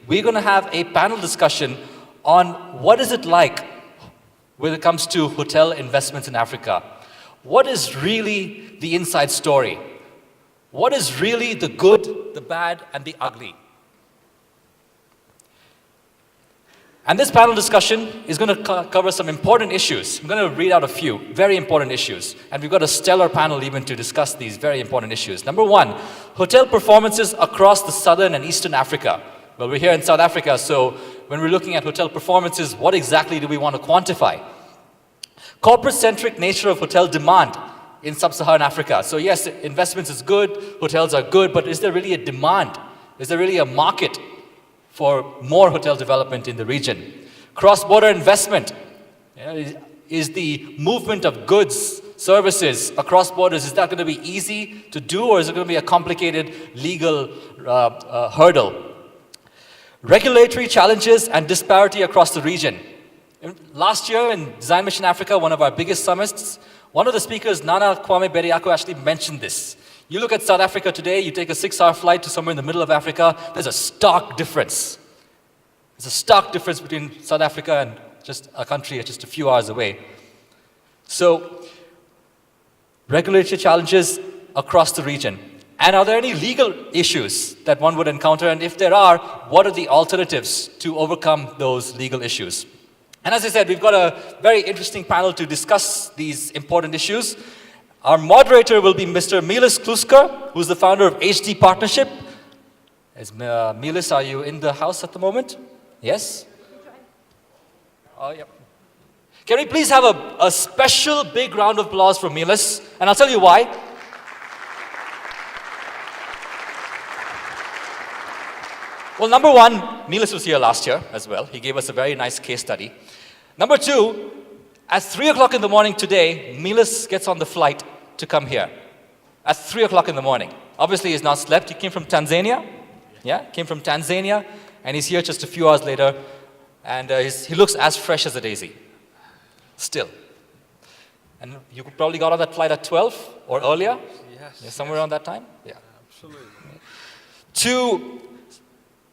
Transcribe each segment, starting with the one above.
we're going to have a panel discussion on what is it like when it comes to hotel investments in Africa. What is really the inside story? What is really the good, the bad, and the ugly? And this panel discussion is going to cover some important issues. I'm going to read out a few very important issues. And we've got a stellar panel even to discuss these very important issues. Number one, hotel performances across the southern and eastern Africa. Well, we're here in South Africa, so when we're looking at hotel performances, what exactly do we want to quantify? Corporate-centric nature of hotel demand in sub-Saharan Africa. So yes, investments is good, hotels are good, but is there really a demand? Is there really a market for more hotel development in the region? Cross-border investment. Is the movement of goods, services across borders, is that going to be easy to do, or is it going to be a complicated legal hurdle? Regulatory challenges and disparity across the region. Last year in Design Mission Africa, one of our biggest summits, one of the speakers, Nana Kwame Bediako, actually mentioned this. You look at South Africa today, you take a 6-hour flight to somewhere in the middle of Africa, there's a stark difference. There's a stark difference between South Africa and just a country just a few hours away. So, regulatory challenges across the region. And are there any legal issues that one would encounter? And if there are, what are the alternatives to overcome those legal issues? And as I said, we've got a very interesting panel to discuss these important issues. Our moderator will be Mr. Meelis Kuuskler, who's the founder of HD Partnership. Meelis, are you in the house at the moment? Yes? Oh, yeah. Can we please have a special big round of applause for Meelis? And I'll tell you why. Well, number one, Meelis was here last year as well. He gave us a very nice case study. Number two, at 3 o'clock in the morning today, Meelis gets on the flight to come here. At 3 o'clock in the morning. Obviously, he's not slept. He came from Tanzania. Yeah, came from Tanzania. And he's here just a few hours later. And he looks as fresh as a daisy. Still. And you probably got on that flight at 12 or earlier? Yes. Yeah, somewhere around that time? Yeah. Absolutely. To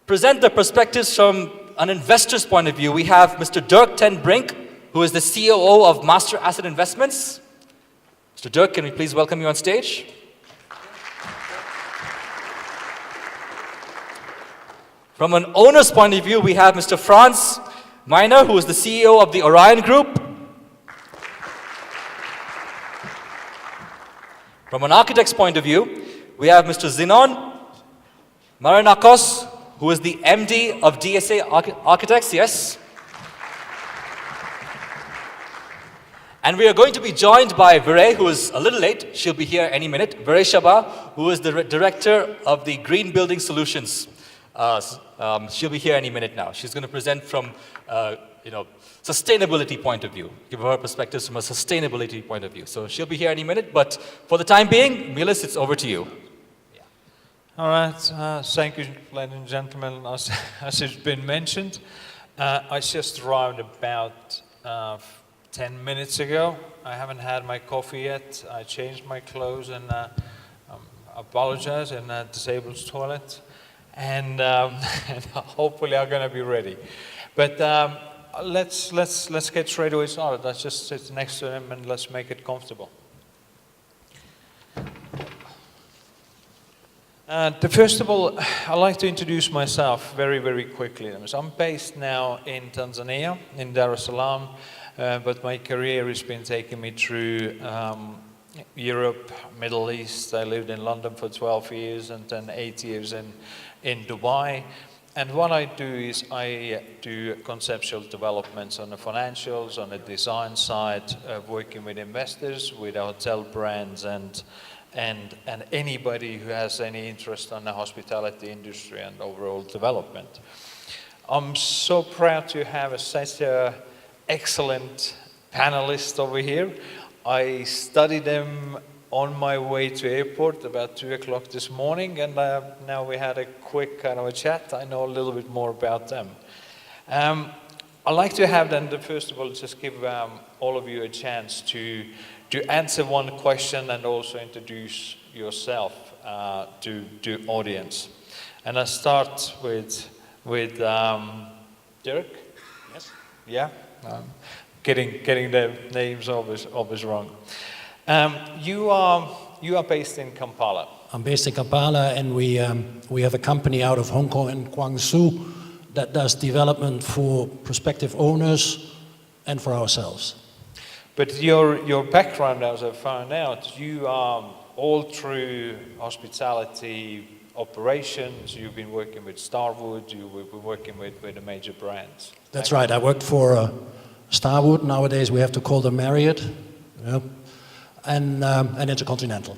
present the perspectives from an investor's point of view, we have Mr. Dirk Brink, who is the COO of Master Asset Investments. Mr. Dirk, can we please welcome you on stage? From an owner's point of view, we have Mr. Franz Gmeiner, who is the CEO of the Orion Group. From an architect's point of view, we have Mr. Zinon Marinakos, who is the MD of DSA Architects, yes? And we are going to be joined by Vere, who is a little late. She'll be here any minute. Vere Shaba, who is the director of the Green Building Solutions. She'll be here any minute now. She's going to present from, sustainability point of view. Give her perspectives from a sustainability point of view. So she'll be here any minute, but for the time being, Meelis, it's over to you. All right, thank you, ladies and gentlemen. As it's been mentioned, I just arrived about 10 minutes ago. I haven't had my coffee yet. I changed my clothes and apologize in a disabled toilet. And hopefully I'm going to be ready. But let's get straight away started. Let's just sit next to him and let's make it comfortable. First of all, I'd like to introduce myself very, very quickly. So I'm based now in Tanzania, in Dar es Salaam, but my career has been taking me through Europe, Middle East. I lived in London for 12 years and then 8 years in Dubai. And what I do is I do conceptual developments on the financials, on the design side, working with investors, with hotel brands, and anybody who has any interest in the hospitality industry and overall development. I'm so proud to have such an excellent panelist over here. I studied them on my way to airport about 2 o'clock this morning, and now we had a quick kind of a chat. I know a little bit more about them. I'd like to have them, first of all, just give all of you a chance to answer one question and also introduce yourself to audience. And I start with with Dirk. Yes. Yeah, getting the names always wrong. You are based in Kampala. I'm based in Kampala, and we have a company out of Hong Kong and Guangzhou that does development for prospective owners and for ourselves. But your background, as I found out, you are all through hospitality operations. You've been working with Starwood. You've been working with the major brands. That's right. I worked for Starwood. Nowadays we have to call them Marriott, and Intercontinental.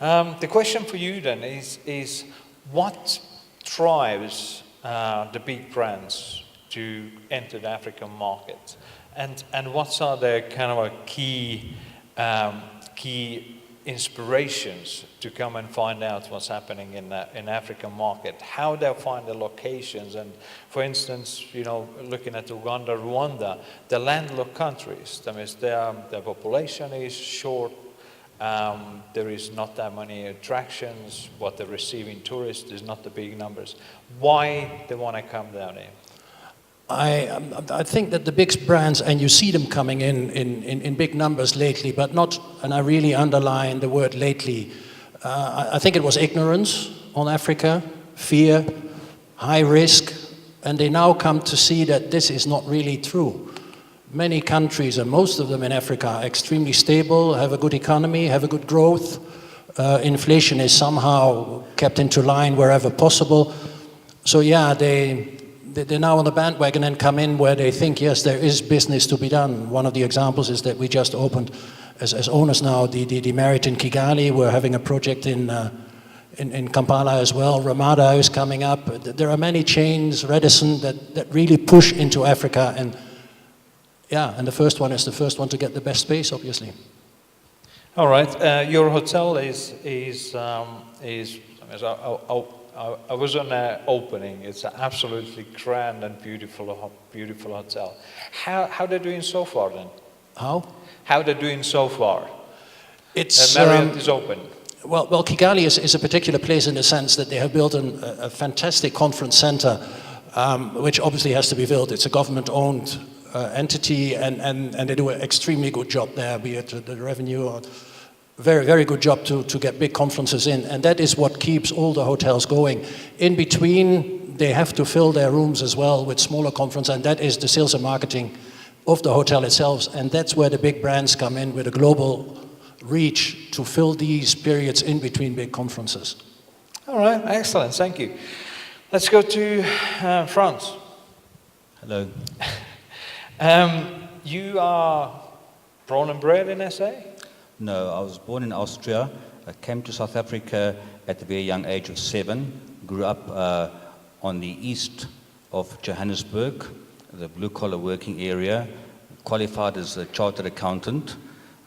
The question for you then is what drives the big brands to enter the African market, and what are the kind of key inspirations to come and find out what's happening in African market, how they find the locations, and for instance, looking at Uganda, Rwanda, the landlocked countries, that means their population is short. There is not that many attractions. What they receive in tourists is not the big numbers. Why they want to come down here? I think that the big brands, and you see them coming in big numbers lately, but not, and I really underline the word lately, I think it was ignorance on Africa, fear, high risk, and they now come to see that this is not really true. Many countries, and most of them in Africa, are extremely stable, have a good economy, have a good growth. Inflation is somehow kept into line wherever possible. So yeah, they're now on the bandwagon and come in where they think, yes, there is business to be done. One of the examples is that we just opened, as owners now, the Marriott in Kigali. We're having a project in Kampala as well. Ramada is coming up. There are many chains, Radisson, that really push into Africa, and the first one is the first one to get the best space, obviously. All right. Your hotel is I was on the opening. It's an absolutely grand and beautiful hotel. How they're doing so far then? How they're doing so far? It's Marriott is open. Well, Kigali is a particular place in the sense that they have built a fantastic conference center, which obviously has to be built. It's a government-owned entity, and they do an extremely good job there, be it the revenue or very, very good job to get big conferences in, and that is what keeps all the hotels going. In between, they have to fill their rooms as well with smaller conference, and that is the sales and marketing of the hotel itself, and that's where the big brands come in with a global reach to fill these periods in between big conferences. All right, excellent, thank you. Let's go to Franz. Hello. You are born and bred in SA? No, I was born in Austria. I came to South Africa at the very young age of 7. Grew up on the east of Johannesburg, the blue-collar working area. Qualified as a chartered accountant,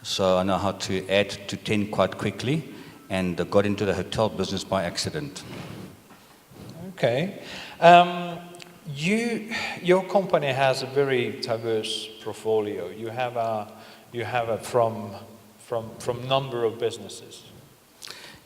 so I know how to add to 10 quite quickly, and got into the hotel business by accident. Okay. Your company has a very diverse portfolio. You have a from number of businesses.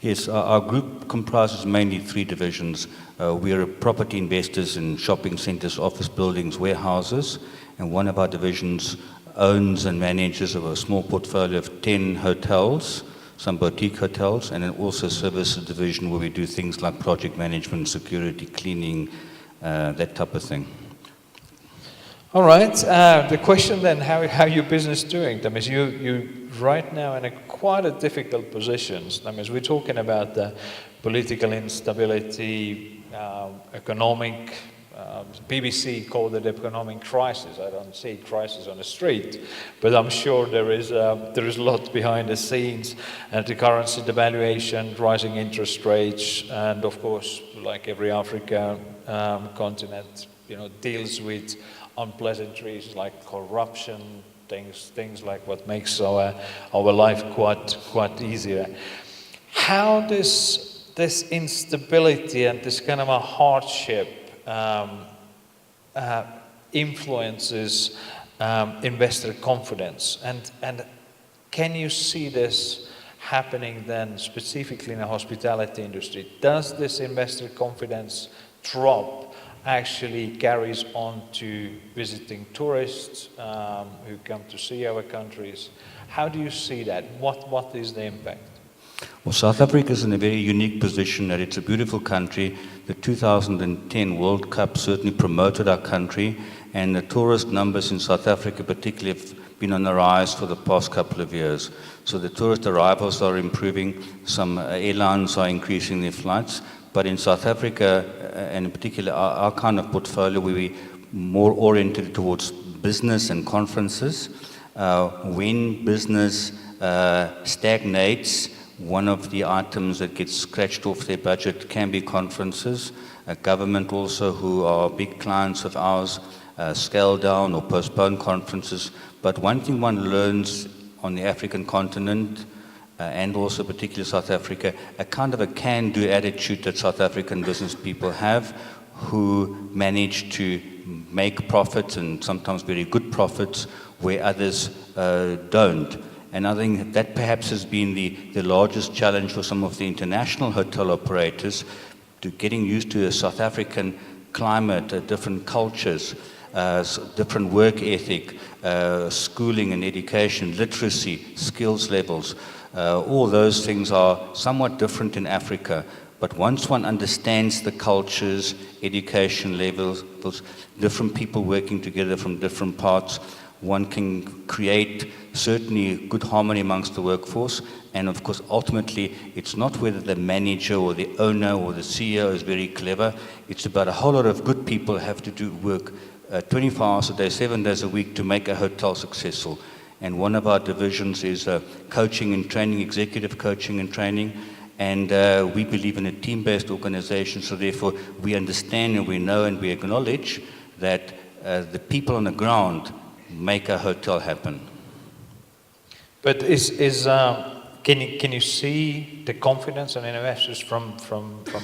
Yes, our group comprises mainly 3 divisions. We are property investors in shopping centers, office buildings, warehouses, and one of our divisions owns and manages a small portfolio of 10 hotels, some boutique hotels, and then also services division where we do things like project management, security, cleaning, that type of thing. All right. The question then, how your business doing? That means you right now in quite a difficult position. That means we're talking about the political instability, economic. BBC called it economic crisis. I don't see crisis on the street, but I'm sure there is a lot behind the scenes, and the currency devaluation, rising interest rates, and of course, like every African continent, deals with unpleasantries like corruption, things like what makes our life quite easier. How does this instability and this kind of a hardship influences investor confidence, and can you see this happening then specifically in the hospitality industry? Does this investor confidence drop actually carries on to visiting tourists who come to see our countries. How do you see that? What is the impact? Well, South Africa is in a very unique position that it's a beautiful country. The 2010 World Cup certainly promoted our country, and the tourist numbers in South Africa particularly have been on the rise for the past couple of years. So the tourist arrivals are improving, some airlines are increasing their flights, but in South Africa, and in particular our kind of portfolio, we're more oriented towards business and conferences. When business stagnates, one of the items that gets scratched off their budget can be conferences. Government also, who are big clients of ours, scale down or postpone conferences. But one thing one learns on the African continent, and also particularly South Africa, a kind of a can-do attitude that South African business people have, who manage to make profits, and sometimes very good profits, where others don't. And I think that perhaps has been the largest challenge for some of the international hotel operators, to getting used to a South African climate, different cultures, different work ethic, schooling and education, literacy, skills levels. All those things are somewhat different in Africa. But once one understands the cultures, education levels, different people working together from different parts, one can create certainly good harmony amongst the workforce. And of course, ultimately, it's not whether the manager or the owner or the CEO is very clever. It's about a whole lot of good people have to do work 24 hours a day, 7 days a week to make a hotel successful. And one of our divisions is coaching and training, executive coaching and training. And we believe in a team-based organization, so therefore we understand and we know and we acknowledge that the people on the ground make a hotel happen. But can you see the confidence in investors from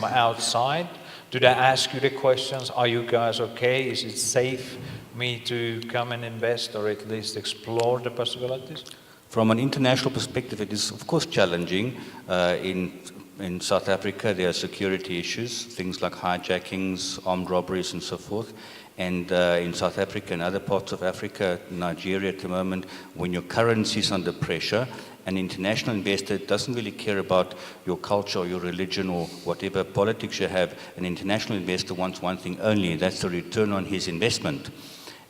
outside? Do they ask you the questions? Are you guys okay? Is it safe me to come and invest, or at least explore the possibilities? From an international perspective, it is of course challenging. In South Africa, there are security issues, things like hijackings, armed robberies, and so forth. And in South Africa and other parts of Africa, Nigeria at the moment, when your currency is under pressure, an international investor doesn't really care about your culture or your religion or whatever politics you have. An international investor wants one thing only, that's the return on his investment.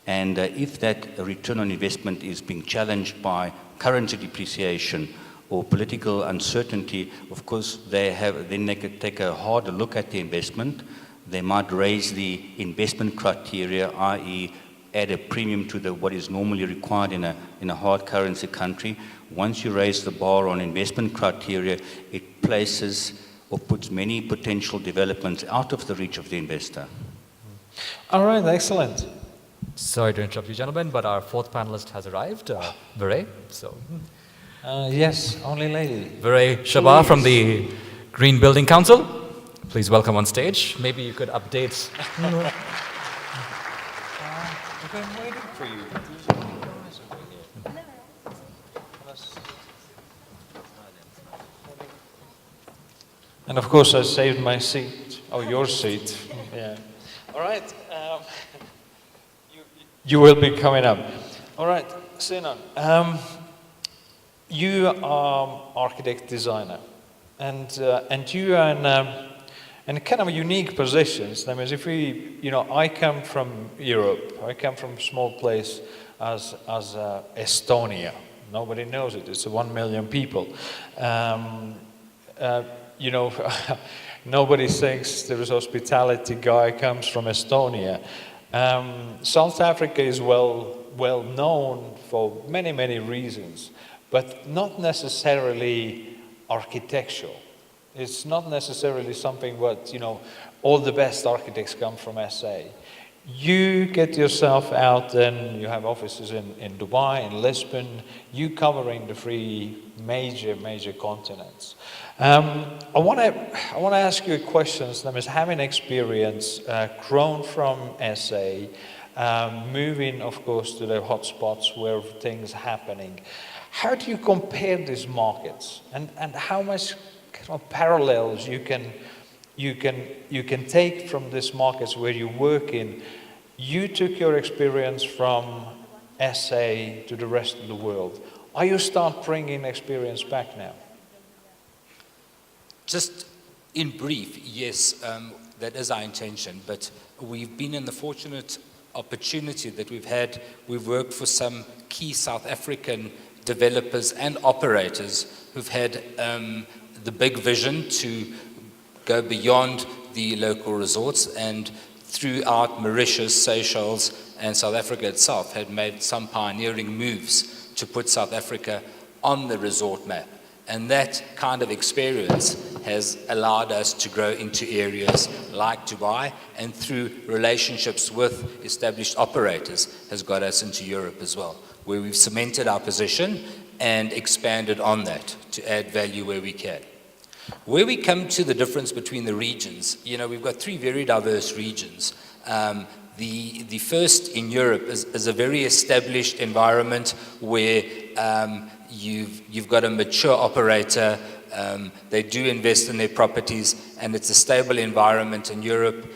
And if that return on investment is being challenged by currency depreciation or political uncertainty, of course, they could take a harder look at the investment. They might raise the investment criteria, i.e. add a premium to what is normally required in a hard currency country. Once you raise the bar on investment criteria, it places or puts many potential developments out of the reach of the investor. All right, excellent. Sorry to interrupt you, gentlemen, but our fourth panelist has arrived, Vere. So, yes, only lady. Vere Shaba from the Green Building Council. Please welcome on stage. Maybe you could update. I've been waiting for you. And of course, I saved my seat. Oh, your seat. Yeah. All right. You will be coming up. All right, Zinon. You are architect designer, and you are in kind of unique positions. That means if I come from Europe. I come from a small place as Estonia. Nobody knows it. It's 1 million people. Nobody thinks there is a hospitality guy comes from Estonia. South Africa is well known for many reasons, but not necessarily architectural. It's not necessarily something what all the best architects come from SA. You get yourself out, and you have offices in Dubai, in Lisbon. You covering the 3 major continents. I want to ask you a question. That is, having experience, grown from SA, moving, of course, to the hotspots where things happening. How do you compare these markets, and how much kind of parallels you can you can take from these markets where you work in. You took your experience from SA to the rest of the world. Are you start bringing experience back now? Just in brief, yes, that is our intention, but we've been in the fortunate opportunity that we've worked for some key South African developers and operators who've had the big vision to go beyond the local resorts, and throughout Mauritius, Seychelles, and South Africa itself had made some pioneering moves to put South Africa on the resort map. And that kind of experience has allowed us to grow into areas like Dubai, and through relationships with established operators has got us into Europe as well, where we've cemented our position and expanded on that to add value where we can. Where we come to the difference between the regions, we've got three very diverse regions. The first in Europe is a very established environment where you've got a mature operator, they do invest in their properties, and it's a stable environment. In Europe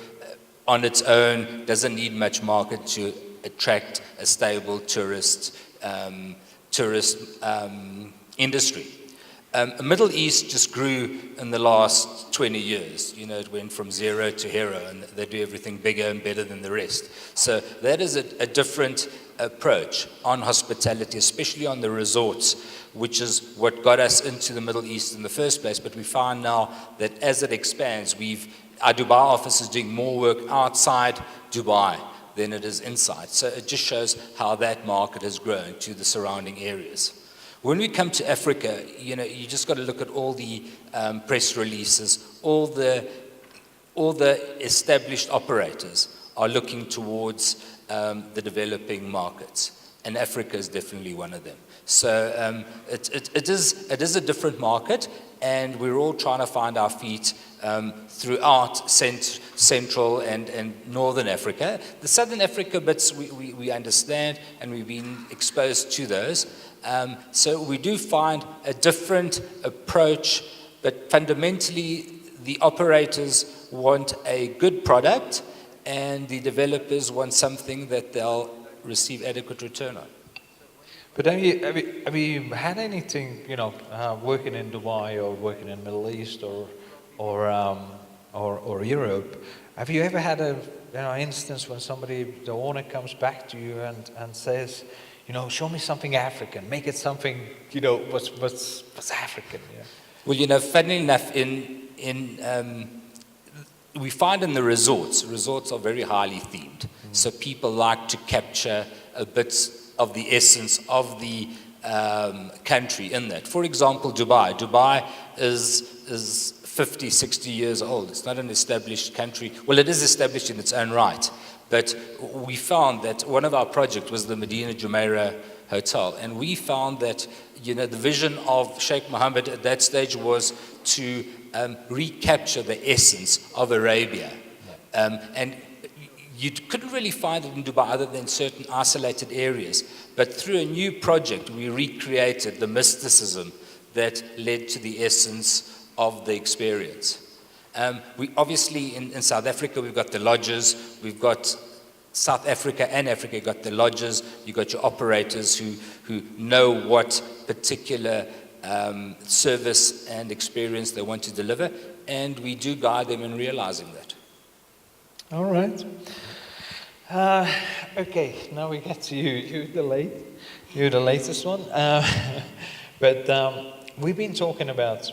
on its own doesn't need much market to attract a stable tourist industry. Middle East just grew in the last 20 years. It went from zero to hero, and they do everything bigger and better than the rest. So that is a different approach on hospitality, especially on the resorts, which is what got us into the Middle East in the first place. But we find now that as it expands, our Dubai office is doing more work outside Dubai than it is inside. So it just shows how that market has grown to the surrounding areas. When we come to Africa, you just got to look at all the press releases. All the established operators are looking towards the developing markets, and Africa is definitely one of them. So it is a different market, and we're all trying to find our feet throughout Central and Northern Africa. The Southern Africa bits we understand, and we've been exposed to those. So we do find a different approach, but fundamentally the operators want a good product, and the developers want something that they'll receive adequate return on. But have you had anything, working in Dubai or working in the Middle East or Europe? Have you ever had a instance when the owner comes back to you and says, show me something African, make it something, what's African? Yeah. Well, funnily enough, we find in the resorts are very highly themed. So people like to capture a bit of the essence of the country in that. For example, Dubai is 50, 60 years old. It's not an established country. Well, it is established in its own right. But we found that one of our projects was the Medina Gmeiner Hotel. And we found that, the vision of Sheikh Mohammed at that stage was to recapture the essence of Arabia. And you couldn't really find it in Dubai other than certain isolated areas. But through a new project, we recreated the mysticism that led to the essence of the experience. We obviously, in South Africa, we've got the lodges. We've got South Africa and Africa, you've got the lodges. You've got your operators who know what particular service and experience they want to deliver. And we do guide them in realizing that. All right. Okay, now we get to you. You're the latest one. But we've been talking about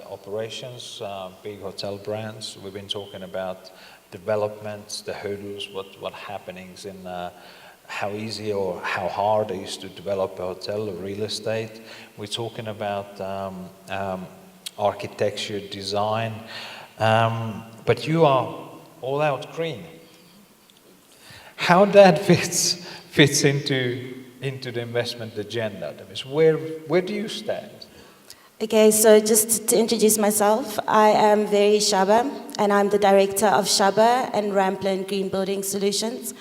operations, big hotel brands. We've been talking about developments, the hurdles, what happenings in how easy or how hard it is to develop a hotel or real estate. We're talking about architecture, design, but you are all out green. How that fits into the investment agenda? That is, where do you stand? Okay, so just to introduce myself, I am Vere Shaba, and I'm the director of Shaba and Ramplin Green Building Solutions.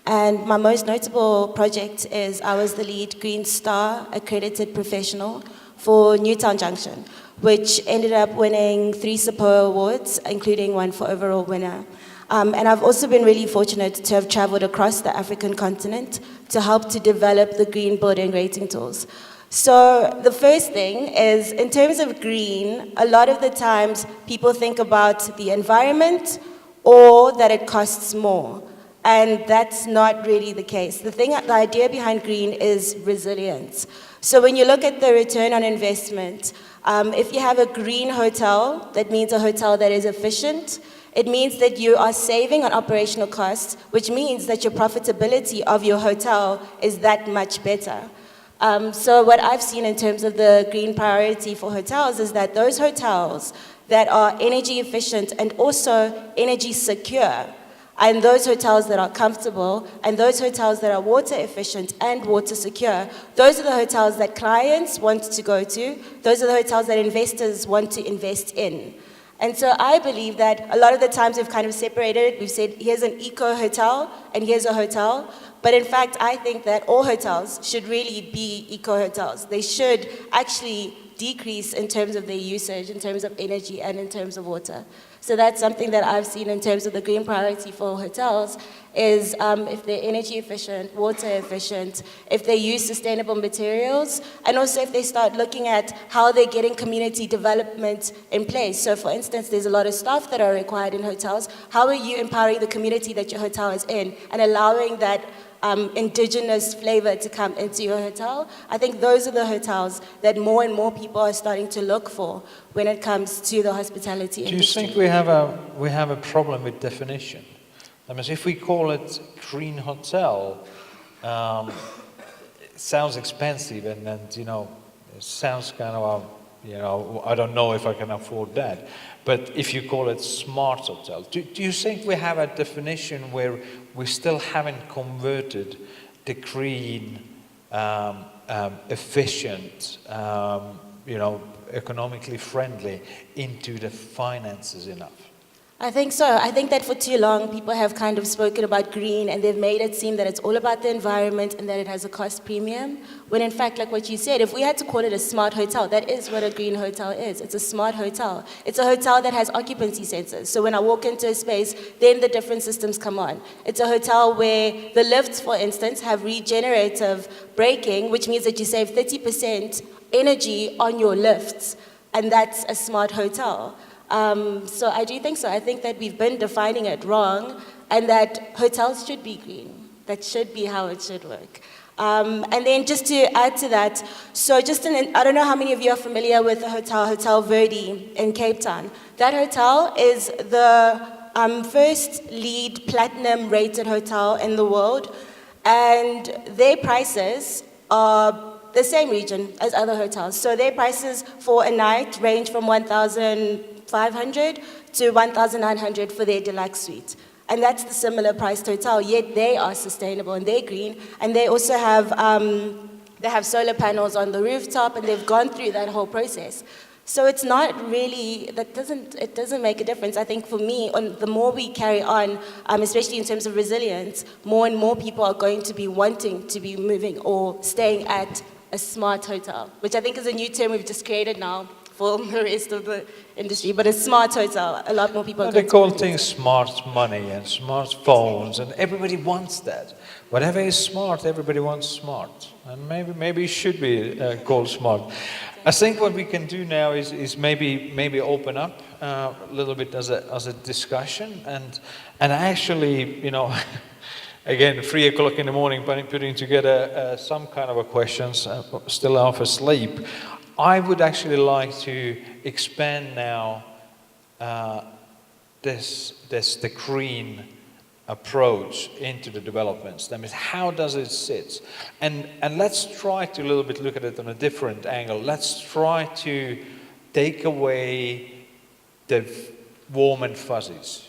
And my most notable project is I was the lead Green Star accredited professional for Newtown Junction, which ended up winning 3 SAPO awards, including one for overall winner. And I've also been really fortunate to have traveled across the African continent to help to develop the green building rating tools. So the first thing is, in terms of green, a lot of the times people think about the environment or that it costs more. And that's not really the case. The idea behind green is resilience. So when you look at the return on investment, if you have a green hotel, that means a hotel that is efficient. It means that you are saving on operational costs, which means that your profitability of your hotel is that much better. So what I've seen in terms of the green priority for hotels is that those hotels that are energy efficient and also energy secure, and those hotels that are comfortable, and those hotels that are water efficient and water secure, those are the hotels that clients want to go to, those are the hotels that investors want to invest in. And so I believe that a lot of the times we've kind of separated it. We've said, here's an eco hotel and here's a hotel. But in fact, I think that all hotels should really be eco hotels. They should actually decrease in terms of their usage, in terms of energy and in terms of water. So that's something that I've seen in terms of the green priority for hotels is if they're energy efficient, water efficient, if they use sustainable materials, and also if they start looking at how they're getting community development in place. So for instance, there's a lot of staff that are required in hotels. How are you empowering the community that your hotel is in and allowing that indigenous flavor to come into your hotel? I think those are the hotels that more and more people are starting to look for when it comes to the hospitality industry. Do you think we have a problem with definition? I mean, if we call it green hotel, it sounds expensive and it sounds kind of I don't know if I can afford that. But if you call it smart hotel, do you think we have a definition where we still haven't converted the green, efficient, economically friendly into the finances enough? I think so. I think that for too long, people have kind of spoken about green and they've made it seem that it's all about the environment and that it has a cost premium. When in fact, like what you said, if we had to call it a smart hotel, that is what a green hotel is. It's a smart hotel. It's a hotel that has occupancy sensors. So when I walk into a space, then the different systems come on. It's a hotel where the lifts, for instance, have regenerative braking, which means that you save 30% energy on your lifts. And that's a smart hotel. So I do think so. I think that we've been defining it wrong and that hotels should be green. That should be how it should work. And then just to add to that, so I don't know how many of you are familiar with the Hotel Vere in Cape Town. That hotel is the first LEED Platinum rated hotel in the world, and their prices are the same region as other hotels. So their prices for a night range from 1,500 to 1,900 for their deluxe suite. And that's the similar priced hotel, yet they are sustainable and they're green. And they also have solar panels on the rooftop and they've gone through that whole process. So it's not really, it doesn't make a difference. I think for me, the more we carry on, especially in terms of resilience, more and more people are going to be wanting to be moving or staying at a smart hotel, which I think is a new term we've just created now for the rest of the industry, but a smart hotel, a lot more people are going They call things smart money and smartphones, and everybody wants that. Whatever is smart, everybody wants smart. And maybe it should be called smart. I think what we can do now is maybe open up a little bit as a discussion, and actually, again, 3 o'clock in the morning, putting together some kind of a questions, still half asleep. I would actually like to expand now the green approach into the developments. That means, how does it sit? And let's try to a little bit look at it on a different angle. Let's try to take away the warm and fuzzies.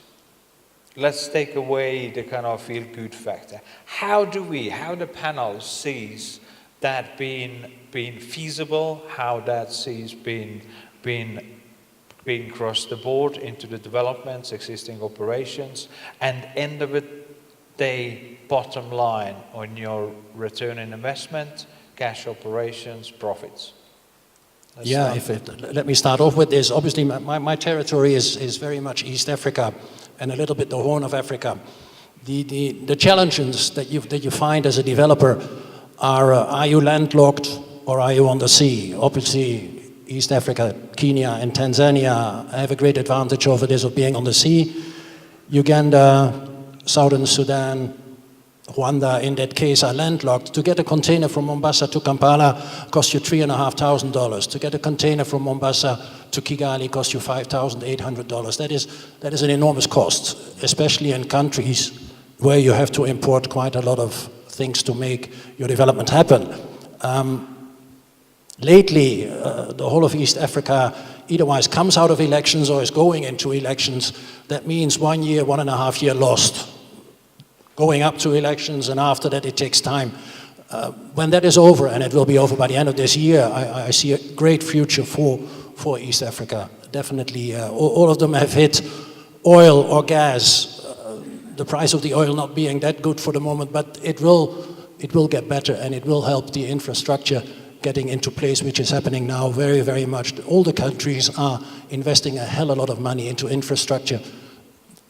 Let's take away the kind of feel-good factor. How the panel sees that being feasible, how that sees being crossed the board into the developments, existing operations, and end of it, the bottom line on your return on investment, cash operations, profits. Yeah, let me start off with this. Obviously, my territory is very much East Africa and a little bit the Horn of Africa. The challenges that you find as a developer are you landlocked or are you on the sea? Obviously, East Africa, Kenya and Tanzania have a great advantage over this of being on the sea. Uganda, Southern Sudan, Rwanda, in that case, are landlocked. To get a container from Mombasa to Kampala costs you $3,500. To get a container from Mombasa to Kigali costs you $5,800. That is an enormous cost, especially in countries where you have to import quite a lot of things to make your development happen. Lately, the whole of East Africa eitherwise comes out of elections or is going into elections. That means 1 year, 1.5 years lost. Going up to elections, and after that it takes time. When that is over, and it will be over by the end of this year, I see a great future for East Africa. Definitely, all of them have hit oil or gas. The price of the oil not being that good for the moment, but it will get better, and it will help the infrastructure getting into place, which is happening now very, very much. All the countries are investing a hell of a lot of money into infrastructure,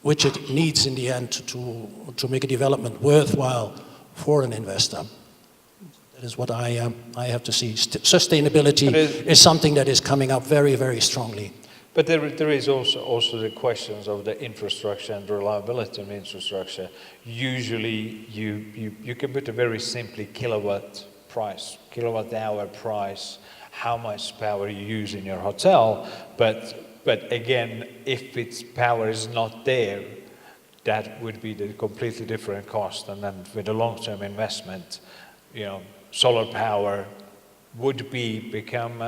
which it needs in the end to make a development worthwhile for an investor. That is what I have to see. Sustainability is something that is coming up very, very strongly. But there is also the questions of the infrastructure and reliability of the infrastructure. Usually you can put a very simply kilowatt hour price, how much power you use in your hotel, but again, if its power is not there, that would be the completely different cost. And then with a long-term investment, solar power would become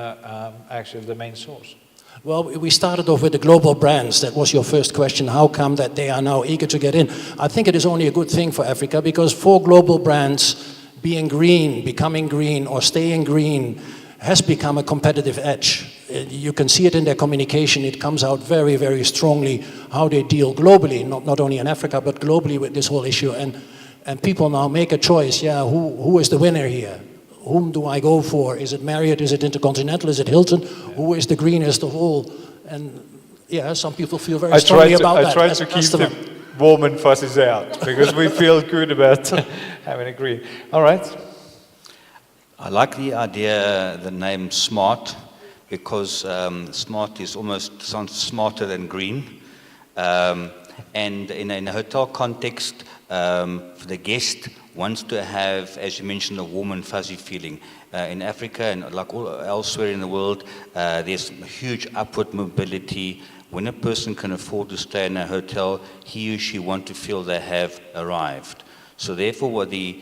actually the main source. Well, we started off with the global brands. That was your first question. How come that they are now eager to get in? I think it is only a good thing for Africa, because for global brands, being green, becoming green, or staying green has become a competitive edge. You can see it in their communication. It comes out very, very strongly how they deal globally, not only in Africa, but globally with this whole issue. And people now make a choice. Yeah, who is the winner here? Whom do I go for? Is it Marriott? Is it Intercontinental? Is it Hilton? Who is the greenest of all? And yeah, some people feel very strongly about that. I try to keep the warm and fuzzies out because we feel good about having a green. All right. I like the idea, the name SMART, because SMART sounds smarter than green. And in a hotel context, the guest wants to have, as you mentioned, a warm and fuzzy feeling. In Africa and like elsewhere in the world, there's huge upward mobility. When a person can afford to stay in a hotel, he or she wants to feel they have arrived. So therefore, the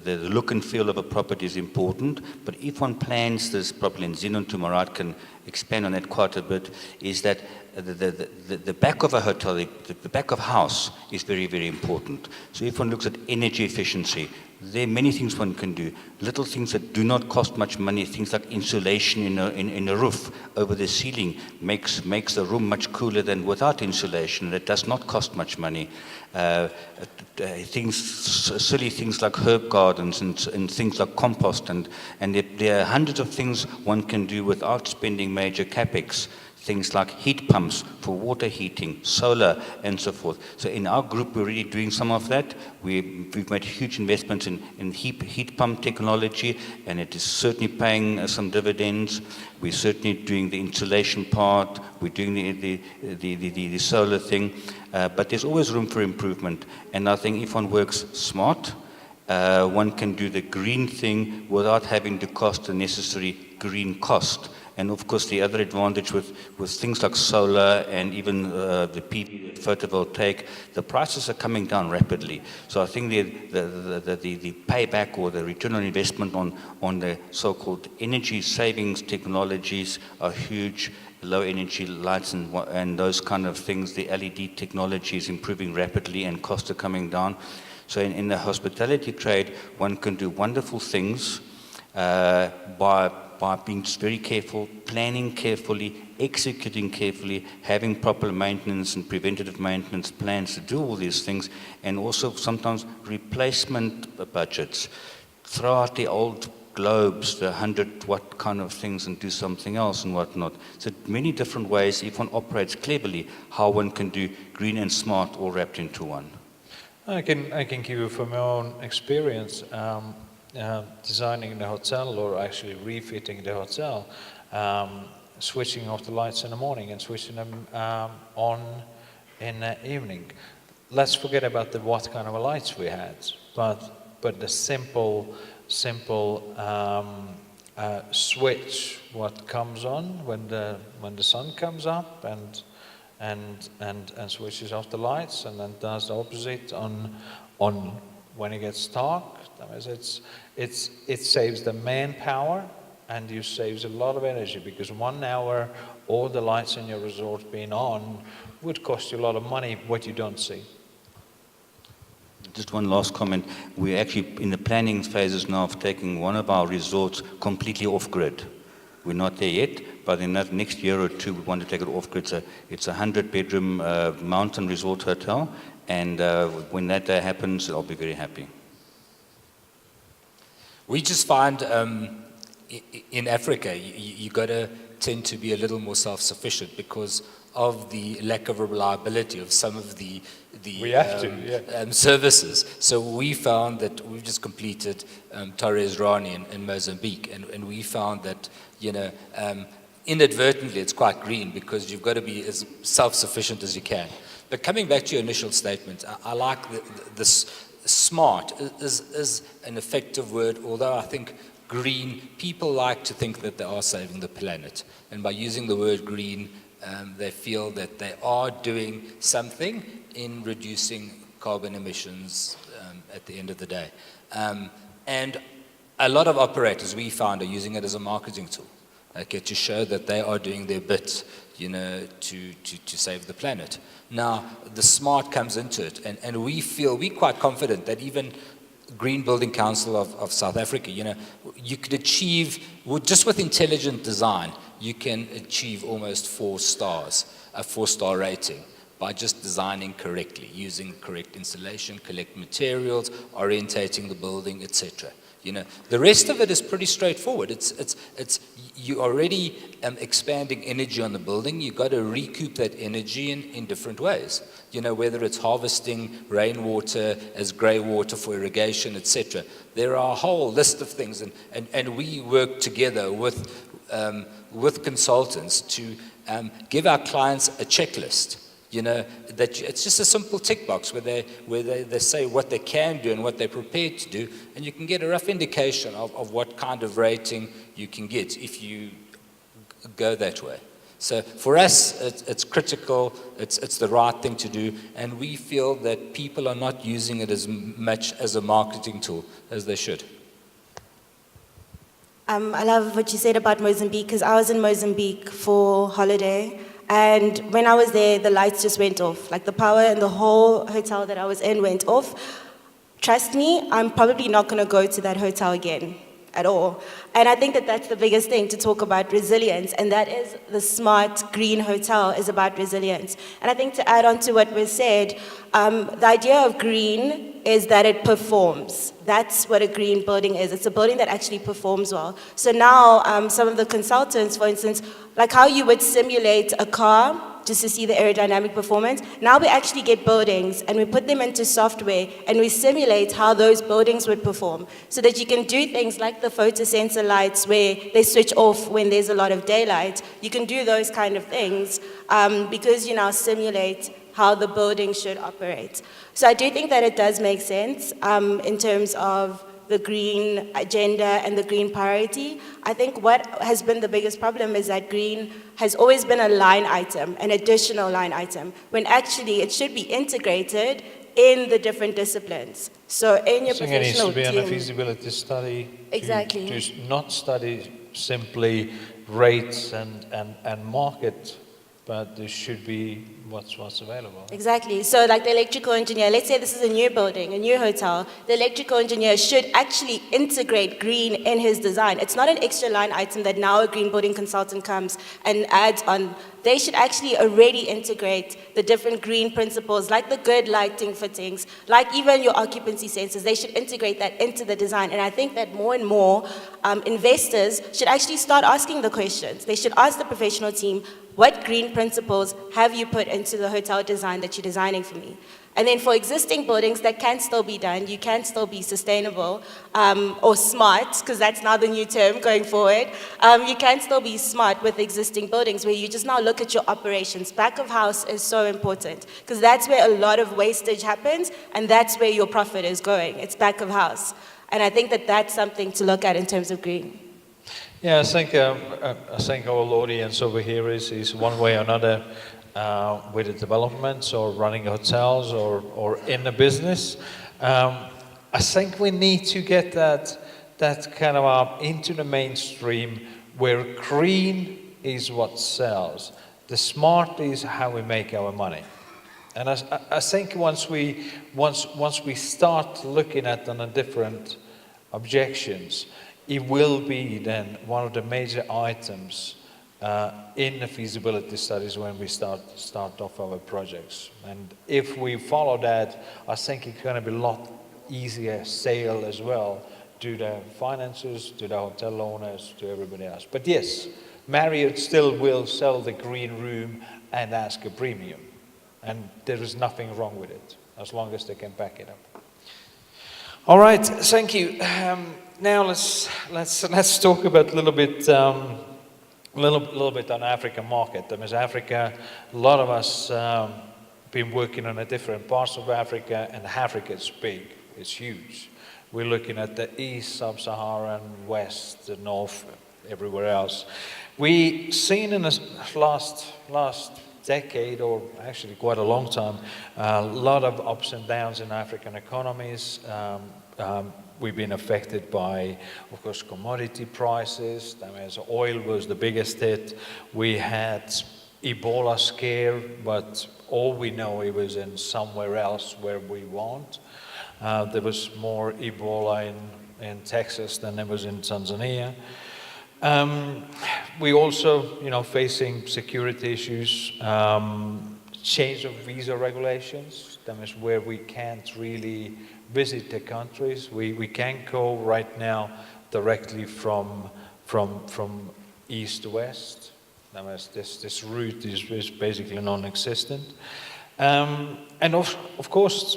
look and feel of a property is important. But if one plans this properly, and Zinon to my right can expand on that quite a bit, is that the back of a hotel, the back of house is very, very important. So if one looks at energy efficiency, there are many things one can do. Little things that do not cost much money, things like insulation in a roof over the ceiling makes the room much cooler than without insulation. That does not cost much money. Silly things like herb gardens and things like compost, and there are hundreds of things one can do without spending major capex. Things like heat pumps for water heating, solar, and so forth. So in our group, we're already doing some of that. We've made huge investments in heat pump technology, and it is certainly paying some dividends. We're certainly doing the insulation part. We're doing the solar thing. But there's always room for improvement. And I think if one works smart, one can do the green thing without having to cost the necessary green cost. And of course, the other advantage with things like solar and even the PV photovoltaic, the prices are coming down rapidly. So I think the payback or the return on investment on the so-called energy savings technologies are huge. Low energy lights and those kind of things. The LED technology is improving rapidly and costs are coming down. So in the hospitality trade, one can do wonderful things by being very careful, planning carefully, executing carefully, having proper maintenance and preventative maintenance plans to do all these things, and also sometimes replacement budgets. Throw out the old globes, the 100-watt kind of things, and do something else and whatnot. So many different ways, if one operates cleverly, how one can do green and smart all wrapped into one. I can give you from my own experience designing the hotel, or actually refitting the hotel, switching off the lights in the morning and switching them on in the evening. Let's forget about what kind of lights we had, but the simple switch, what comes on when the sun comes up, and switches off the lights, and then does the opposite on when it gets dark. That means it saves the manpower, and you saves a lot of energy, because 1 hour all the lights in your resort being on would cost you a lot of money, what you don't see. Just one last comment. We're actually in the planning phases now of taking one of our resorts completely off-grid. We're not there yet, but in that next year or two, we want to take it off-grid. It's a 100-bedroom mountain resort hotel, and when that day happens, I'll be very happy. We just find in Africa, you got to tend to be a little more self-sufficient because of the lack of reliability of some of the services. So we found that we've just completed Torres Rani in Mozambique, and we found that, inadvertently it's quite green because you've got to be as self-sufficient as you can. But coming back to your initial statement, I like this smart is an effective word, although I think green, people like to think that they are saving the planet. And by using the word green, they feel that they are doing something in reducing carbon emissions at the end of the day. And a lot of operators, we found, are using it as a marketing tool, to show that they are doing their bit, to save the planet. Now, the smart comes into it, and we're quite confident that even Green Building Council of South Africa, you could achieve, just with intelligent design, you can achieve almost 4 stars, a 4-star rating, by just designing correctly, using correct installation, correct materials, orientating the building, etc. The rest of it is pretty straightforward. You're already expanding energy on the building. You've got to recoup that energy in different ways. Whether it's harvesting rainwater as grey water for irrigation, etc. There are a whole list of things, and we work together with consultants to give our clients a checklist. That it's just a simple tick box where they say what they can do and what they're prepared to do, and you can get a rough indication of what kind of rating you can get if you go that way. So for us, it's critical, it's the right thing to do, and we feel that people are not using it as much as a marketing tool as they should. I love what you said about Mozambique, because I was in Mozambique for holiday. And when I was there, the lights just went off. Like the power in the whole hotel that I was in went off. Trust me, I'm probably not going to go to that hotel again at all. And I think that that's the biggest thing to talk about resilience. And that is the smart green hotel is about resilience. And I think to add on to what was said, the idea of green is that it performs. That's what a green building is. It's a building that actually performs well. So now some of the consultants, for instance, like how you would simulate a car just to see the aerodynamic performance, now we actually get buildings and we put them into software and we simulate how those buildings would perform so that you can do things like the photosensor lights where they switch off when there's a lot of daylight. You can do those kind of things because you now simulate how the building should operate. So I do think that it does make sense in terms of the green agenda and the green priority. I think what has been the biggest problem is that green has always been a line item, an additional line item, when actually it should be integrated in the different disciplines. So in your professional team... it needs to be on a feasibility study. Exactly. To not study simply rates and market, but there should be what's available. Exactly. So like the electrical engineer, let's say this is a new building, a new hotel, the electrical engineer should actually integrate green in his design. It's not an extra line item that now a green building consultant comes and adds on. They should actually already integrate the different green principles, like the good lighting fittings, like even your occupancy sensors. They should integrate that into the design. And I think that more and more investors should actually start asking the questions. They should ask the professional team, what green principles have you put into the hotel design that you're designing for me? And then for existing buildings, that can still be done. You can still be sustainable or smart, because that's now the new term going forward. You can still be smart with existing buildings where you just now look at your operations. Back of house is so important, because that's where a lot of wastage happens, and that's where your profit is going. It's back of house. And I think that that's something to look at in terms of green. Yeah, I think our audience over here is one way or another with the developments or running hotels or in the business. I think we need to get that kind of into the mainstream where green is what sells. The smart is how we make our money. And I think once we start looking at the different objections, it will be then one of the major items in the feasibility studies when we start off our projects. And if we follow that, I think it's going to be a lot easier sale as well to the financiers, to the hotel owners, to everybody else. But yes, Marriott still will sell the green room and ask a premium. And there is nothing wrong with it, as long as they can back it up. All right, thank you. Now let's talk about a little bit on African market. I mean, Africa, a lot of us been working on the different parts of Africa, and Africa is big, it's huge. We're looking at the east, sub-Saharan, west, the north, everywhere else. We seen in the last decade, or actually quite a long time, a lot of ups and downs in African economies. We've been affected by, of course, commodity prices. I mean, so oil was the biggest hit. We had Ebola scare, but all we know it was in somewhere else where we weren't. There was more Ebola in Texas than there was in Tanzania. We also, facing security issues, change of visa regulations. That is where we can't really visit the countries. We can't go right now directly from east to west. That means this route is basically non-existent. And of course,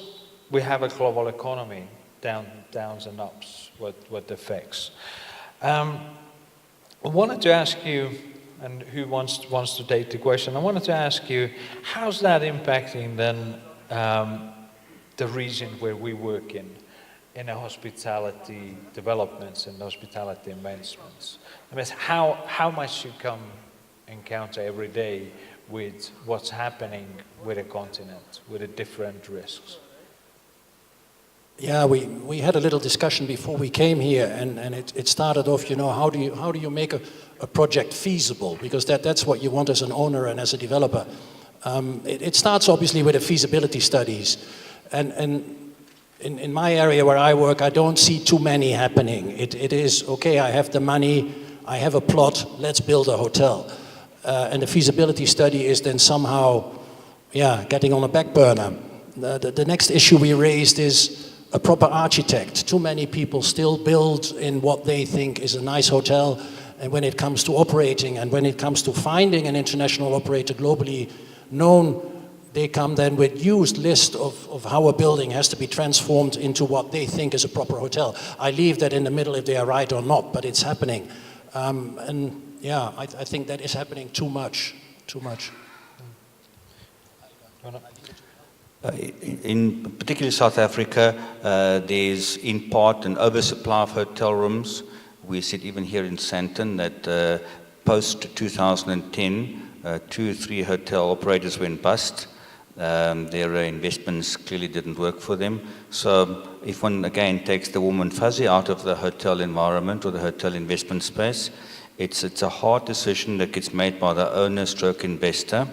we have a global economy, downs and ups, what affects. I wanted to ask you, and who wants to take the question, I wanted to ask you, how's that impacting then the region where we work in the hospitality developments and hospitality investments? I mean, how much you encounter every day with what's happening with a continent, with the different risks? Yeah, we had a little discussion before we came here, and it started off, how do you make a project feasible? Because that's what you want as an owner and as a developer. It starts obviously with the feasibility studies, and in my area where I work, I don't see too many happening. It is, okay, I have the money, I have a plot, let's build a hotel. And the feasibility study is then somehow, getting on a back burner. The next issue we raised is a proper architect. Too many people still build in what they think is a nice hotel, and when it comes to operating and when it comes to finding an international operator globally known, they come then with used list of how a building has to be transformed into what they think is a proper hotel. I leave that in the middle if they are right or not, but it's happening. I think that is happening too much. In particularly South Africa, there's in part an oversupply of hotel rooms. We see it even here in Sandton that post 2010, 2 or 3 hotel operators went bust. Their investments clearly didn't work for them. So if one again takes the warm and fuzzy out of the hotel environment or the hotel investment space, it's a hard decision that gets made by the owner stroke investor.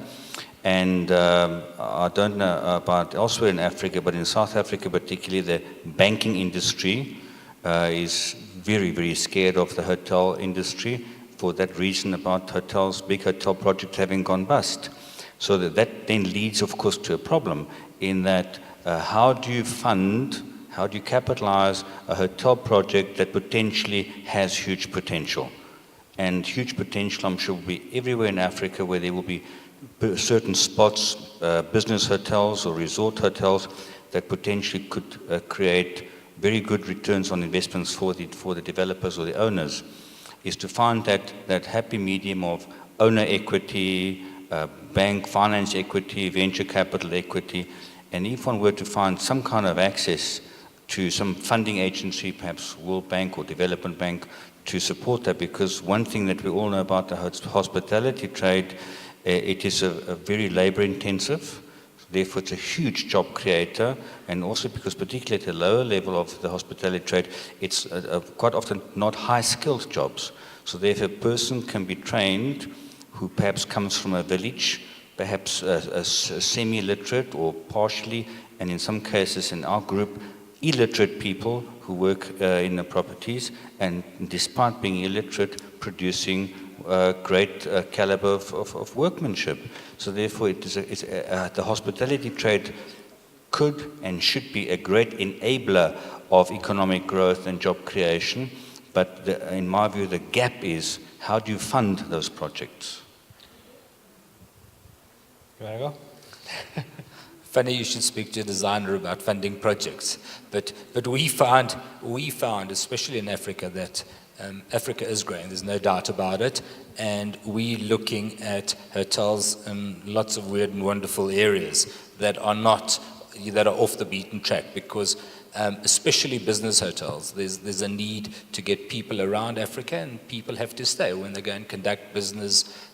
And I don't know about elsewhere in Africa, but in South Africa particularly, the banking industry is very, very scared of the hotel industry for that reason about hotels, big hotel projects having gone bust. So that then leads, of course, to a problem in that how do you capitalize a hotel project that potentially has huge potential? And huge potential, I'm sure, will be everywhere in Africa where there will be certain spots, business hotels or resort hotels that potentially could create very good returns on investments for the developers or the owners, is to find that happy medium of owner equity, bank finance equity, venture capital equity, and if one were to find some kind of access to some funding agency, perhaps World Bank or Development Bank, to support that, because one thing that we all know about the hospitality trade, it is a very labor intensive, therefore it's a huge job creator, and also because particularly at the lower level of the hospitality trade, it's quite often not high skilled jobs. So therefore a person can be trained who perhaps comes from a village, perhaps a semi-literate or partially, and in some cases in our group, illiterate people who work in the properties, and despite being illiterate, producing great caliber of workmanship. So therefore, the hospitality trade could and should be a great enabler of economic growth and job creation. But in my view, the gap is how do you fund those projects? You want to go? Funny you should speak to a designer about funding projects, but we found, especially in Africa, that Africa is growing, there's no doubt about it, and we're looking at hotels in lots of weird and wonderful areas that are off the beaten track, because especially business hotels, there's a need to get people around Africa, and people have to stay when they go and conduct business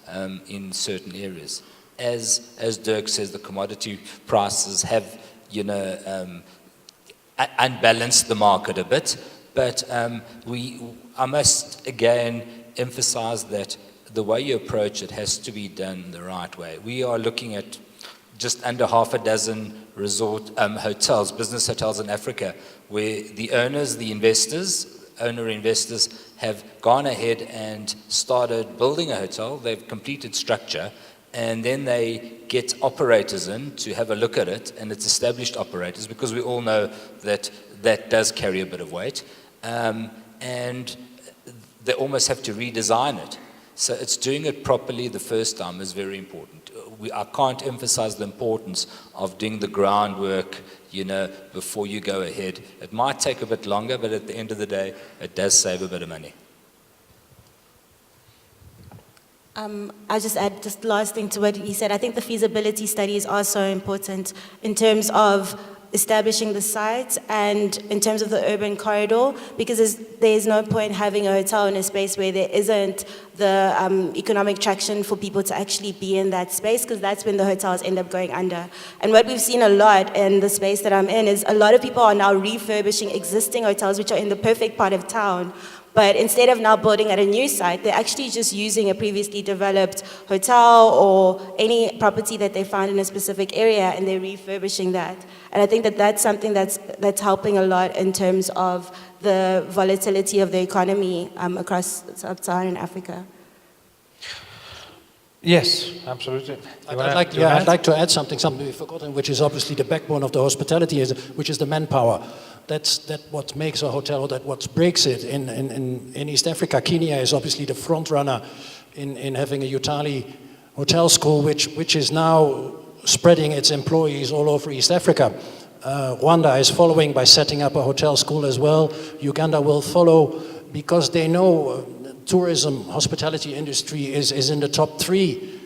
in certain areas. As Dirk says, the commodity prices have, unbalanced the market a bit. But I must again emphasize that the way you approach it has to be done the right way. We are looking at just under half a dozen resort hotels, business hotels in Africa, where the owners, owner investors have gone ahead and started building a hotel. They've completed structure, and then they get operators in to have a look at it, and it's established operators, because we all know that does carry a bit of weight, and they almost have to redesign it. So it's doing it properly the first time is very important. I can't emphasize the importance of doing the groundwork, before you go ahead. It might take a bit longer, but at the end of the day, it does save a bit of money. I'll just add just last thing to what he said. I think the feasibility studies are so important in terms of establishing the site and in terms of the urban corridor, because there's no point having a hotel in a space where there isn't the economic traction for people to actually be in that space, because that's when the hotels end up going under. And what we've seen a lot in the space that I'm in is a lot of people are now refurbishing existing hotels which are in the perfect part of town. But instead of now building at a new site, they're actually just using a previously developed hotel or any property that they found in a specific area, and they're refurbishing that. And I think that that's something that's helping a lot in terms of the volatility of the economy across sub-Saharan Africa. Yes, absolutely. I'd like to add something we've forgotten, which is obviously the backbone of the hospitality, which is the manpower. That's what makes a hotel, what breaks it. In East Africa, Kenya is obviously the front runner in having a Yutali hotel school, which is now spreading its employees all over East Africa. Rwanda is following by setting up a hotel school as well. Uganda will follow, because they know tourism, hospitality industry is in the top 3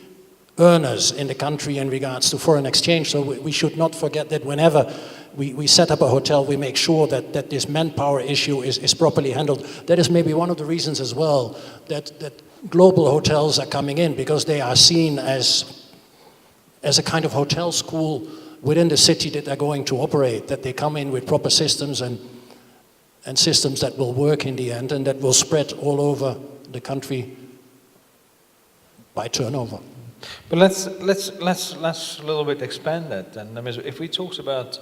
earners in the country in regards to foreign exchange. So we should not forget that whenever we set up a hotel, we make sure that this manpower issue is properly handled. That is maybe one of the reasons as well that global hotels are coming in, because they are seen as a kind of hotel school within the city that they're going to operate, that they come in with proper systems and systems that will work in the end and that will spread all over the country by turnover. But let's a little bit expand that. And I mean, if we talked about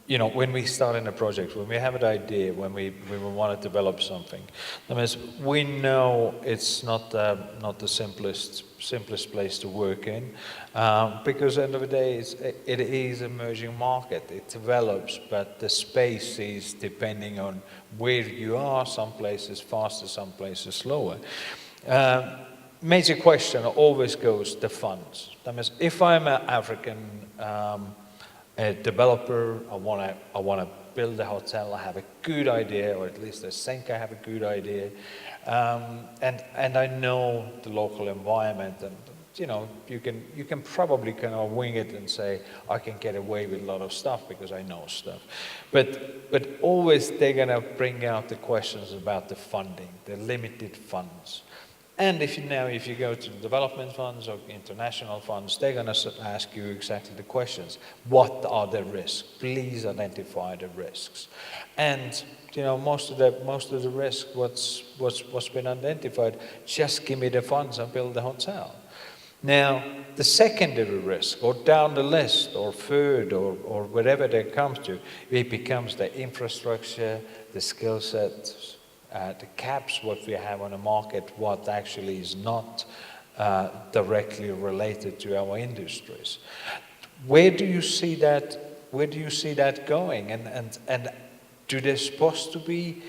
you know, when we start in a project, when we have an idea, when we want to develop something, that means we know it's not the simplest place to work in, because at the end of the day, it is an emerging market. It develops, but the space is depending on where you are. Some places faster, some places slower. Major question always goes the funds. That means if I'm an African a developer, I want to build a hotel, I have a good idea, or at least I think I have a good idea, and I know the local environment, and you know, you can probably kind of wing it and say, I can get away with a lot of stuff because I know stuff. But always they're gonna bring out the questions about the funding, the limited funds. And if you go to the development funds or international funds, they're going to ask you exactly the questions. What are the risks? Please identify the risks. And you know, most of the risk, what's been identified, just give me the funds and build the hotel. Now, the secondary risk, or down the list, or third, or whatever that comes to, it becomes the infrastructure, the skill sets, the caps, what we have on the market, what actually is not directly related to our industries. Where do you see that? Where do you see that going? And do they supposed to be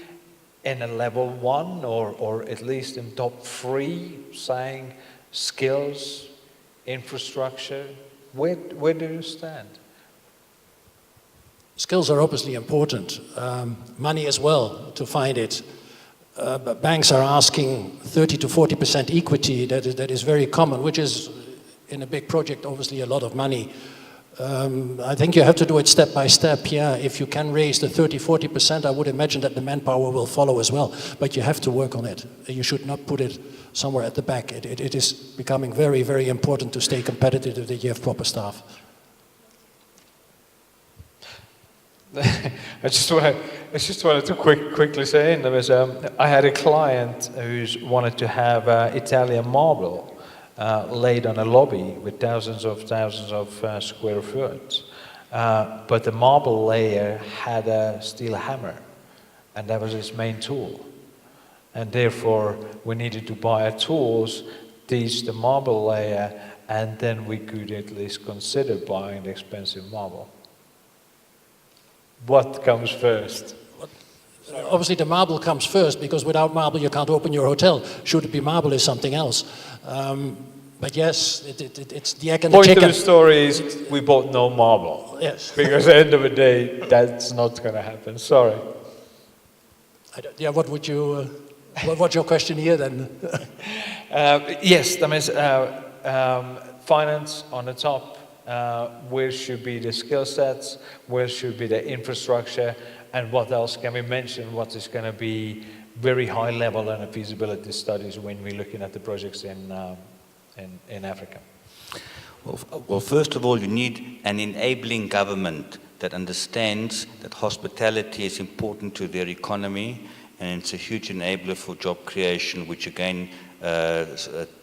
in a level 1 or at least in top 3, saying skills, infrastructure? Where do you stand? Skills are obviously important. Money as well to find it. But banks are asking 30 to 40% equity. That is very common, which is in a big project obviously a lot of money. I think you have to do it step by step. Yeah, if you can raise the 30-40%, I would imagine that the manpower will follow as well. But you have to work on it. You should not put it somewhere at the back. It is becoming very, very important to stay competitive that you have proper staff. I just wanted to quickly say, there was I had a client who wanted to have Italian marble laid on a lobby with thousands of square foot, but the marble layer had a steel hammer, and that was his main tool, and therefore we needed to buy tools, teach the marble layer, and then we could at least consider buying the expensive marble. What comes first? Obviously the marble comes first, because without marble you can't open your hotel. Should it be marble is something else. But yes, it's the egg and the chicken. Point of the story is we bought no marble. Yes. Because at the end of the day, that's not going to happen. Sorry. Yeah, what's your question here then? Yes, that means finance on the top. Where should be the skill sets, where should be the infrastructure, and what else can we mention, what is going to be very high level in the feasibility studies when we're looking at the projects in Africa? Well, first of all, you need an enabling government that understands that hospitality is important to their economy, and it's a huge enabler for job creation, which again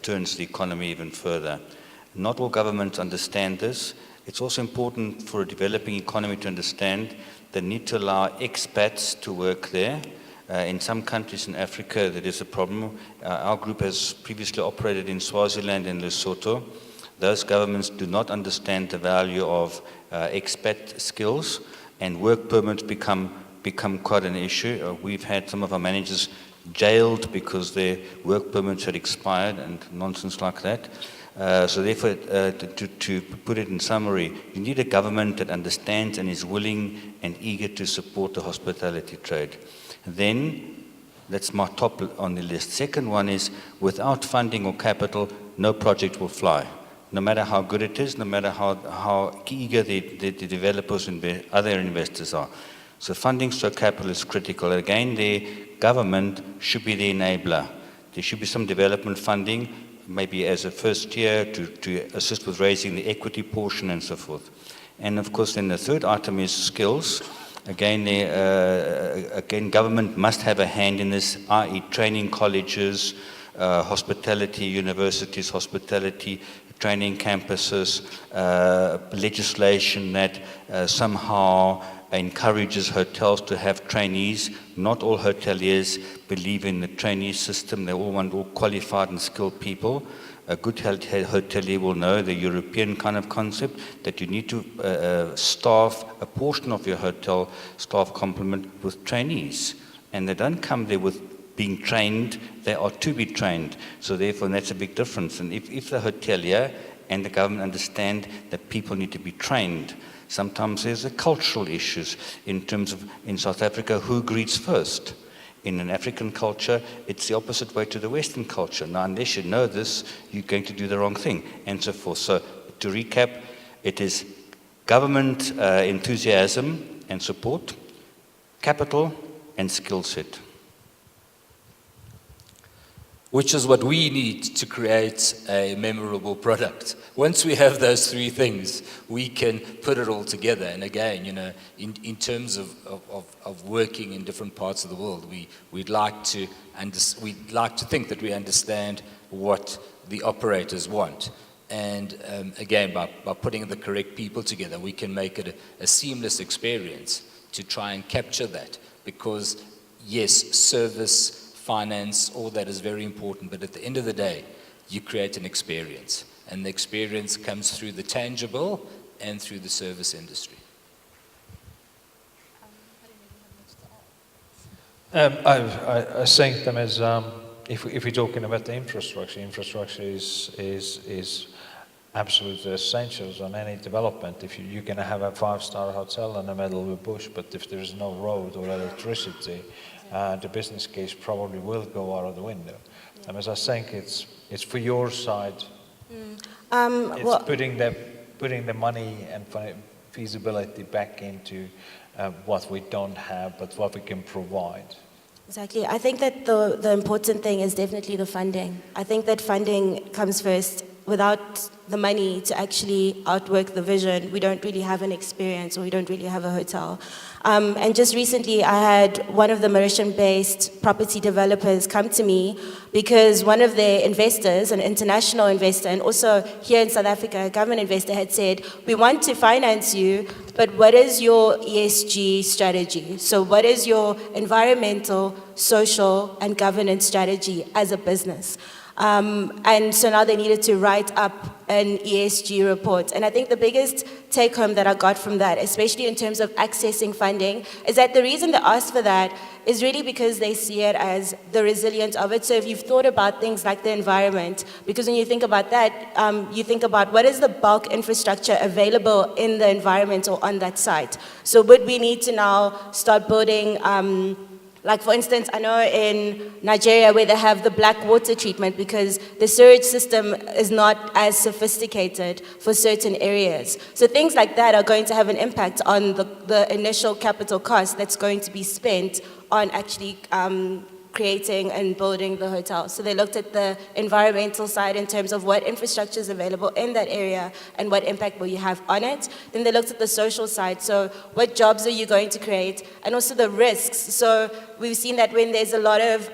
turns the economy even further. Not all governments understand this. It's also important for a developing economy to understand the need to allow expats to work there. In some countries in Africa, there is a problem. Our group has previously operated in Swaziland and Lesotho. Those governments do not understand the value of expat skills, and work permits become quite an issue. We've had some of our managers jailed because their work permits had expired and nonsense like that. So therefore, to put it in summary, you need a government that understands and is willing and eager to support the hospitality trade. Then, that's my top on the list. Second one is, without funding or capital, no project will fly. No matter how good it is, no matter how eager the developers and other investors are. So funding stroke capital is critical. Again, the government should be the enabler. There should be some development funding, maybe as a first year to assist with raising the equity portion and so forth. And of course then the third item is skills. Again, government must have a hand in this, i.e. training colleges, hospitality, universities, hospitality, training campuses, legislation that somehow encourages hotels to have trainees. Not all hoteliers believe in the trainee system. They all want all qualified and skilled people. A good hotelier will know the European kind of concept that you need to staff a portion of your hotel staff complement with trainees. And they don't come there with being trained, they are to be trained. So therefore, that's a big difference. And if the hotelier and the government understand that people need to be trained, sometimes there's a cultural issues in terms of, in South Africa, who greets first. In an African culture, it's the opposite way to the Western culture. Now, unless you know this, you're going to do the wrong thing, and so forth. So, to recap, it is government enthusiasm and support, capital, and skill set. Which is what we need to create a memorable product. Once we have those three things, we can put it all together. And again, you know, in terms of working in different parts of the world, we'd like to think that we understand what the operators want. And again, by putting the correct people together, we can make it a seamless experience to try and capture that. Because yes, service, finance, all that is very important, but at the end of the day, you create an experience. And the experience comes through the tangible and through the service industry. I think them as, if we're talking about the infrastructure is absolutely essential on any development. If you're going to have a 5-star hotel in the middle of a bush, but if there's no road or electricity, the business case probably will go out of the window. Yeah. And as I think it's for your side, it's putting the money and feasibility back into what we don't have, but what we can provide. Exactly. I think that the important thing is definitely the funding. I think that funding comes first. Without the money to actually outwork the vision, we don't really have an experience, or we don't really have a hotel. And just recently, I had one of the Mauritian-based property developers come to me because one of their investors, an international investor, and also here in South Africa, a government investor, had said, we want to finance you, but what is your ESG strategy? So what is your environmental, social, and governance strategy as a business? And so now they needed to write up an ESG report. And I think the biggest take home that I got from that, especially in terms of accessing funding, is that the reason they asked for that is really because they see it as the resilience of it. So if you've thought about things like the environment, because when you think about that, you think about what is the bulk infrastructure available in the environment or on that site. So would we need to now start building like for instance, I know in Nigeria where they have the black water treatment because the sewage system is not as sophisticated for certain areas. So things like that are going to have an impact on the initial capital cost that's going to be spent on actually creating and building the hotel. So they looked at the environmental side in terms of what infrastructure is available in that area and what impact will you have on it. Then they looked at the social side. So what jobs are you going to create? And also the risks. So we've seen that when there's a lot of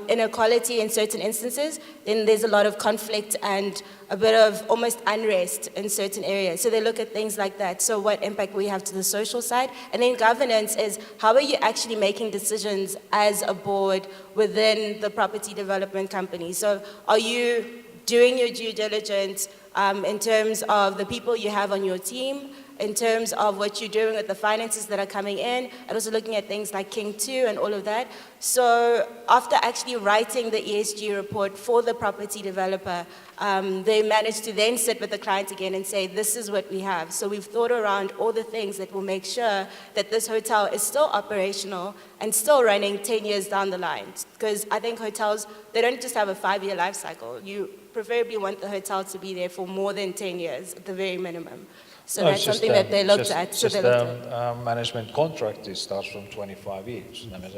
inequality in certain instances, then there's a lot of conflict and a bit of almost unrest in certain areas. So they look at things like that. So what impact will you have to the social side? And then governance is how are you actually making decisions as a board within the property development company? So are you doing your due diligence in terms of the people you have on your team, in terms of what you're doing with the finances that are coming in, and also looking at things like King 2 and all of that. So after actually writing the ESG report for the property developer, they managed to then sit with the client again and say, this is what we have. So we've thought around all the things that will make sure that this hotel is still operational and still running 10 years down the line. Because I think hotels, they don't just have a 5-year life cycle. You preferably want the hotel to be there for more than 10 years at the very minimum. So that's something that they looked at. So they looked at management contract starts from 25 years. I mean,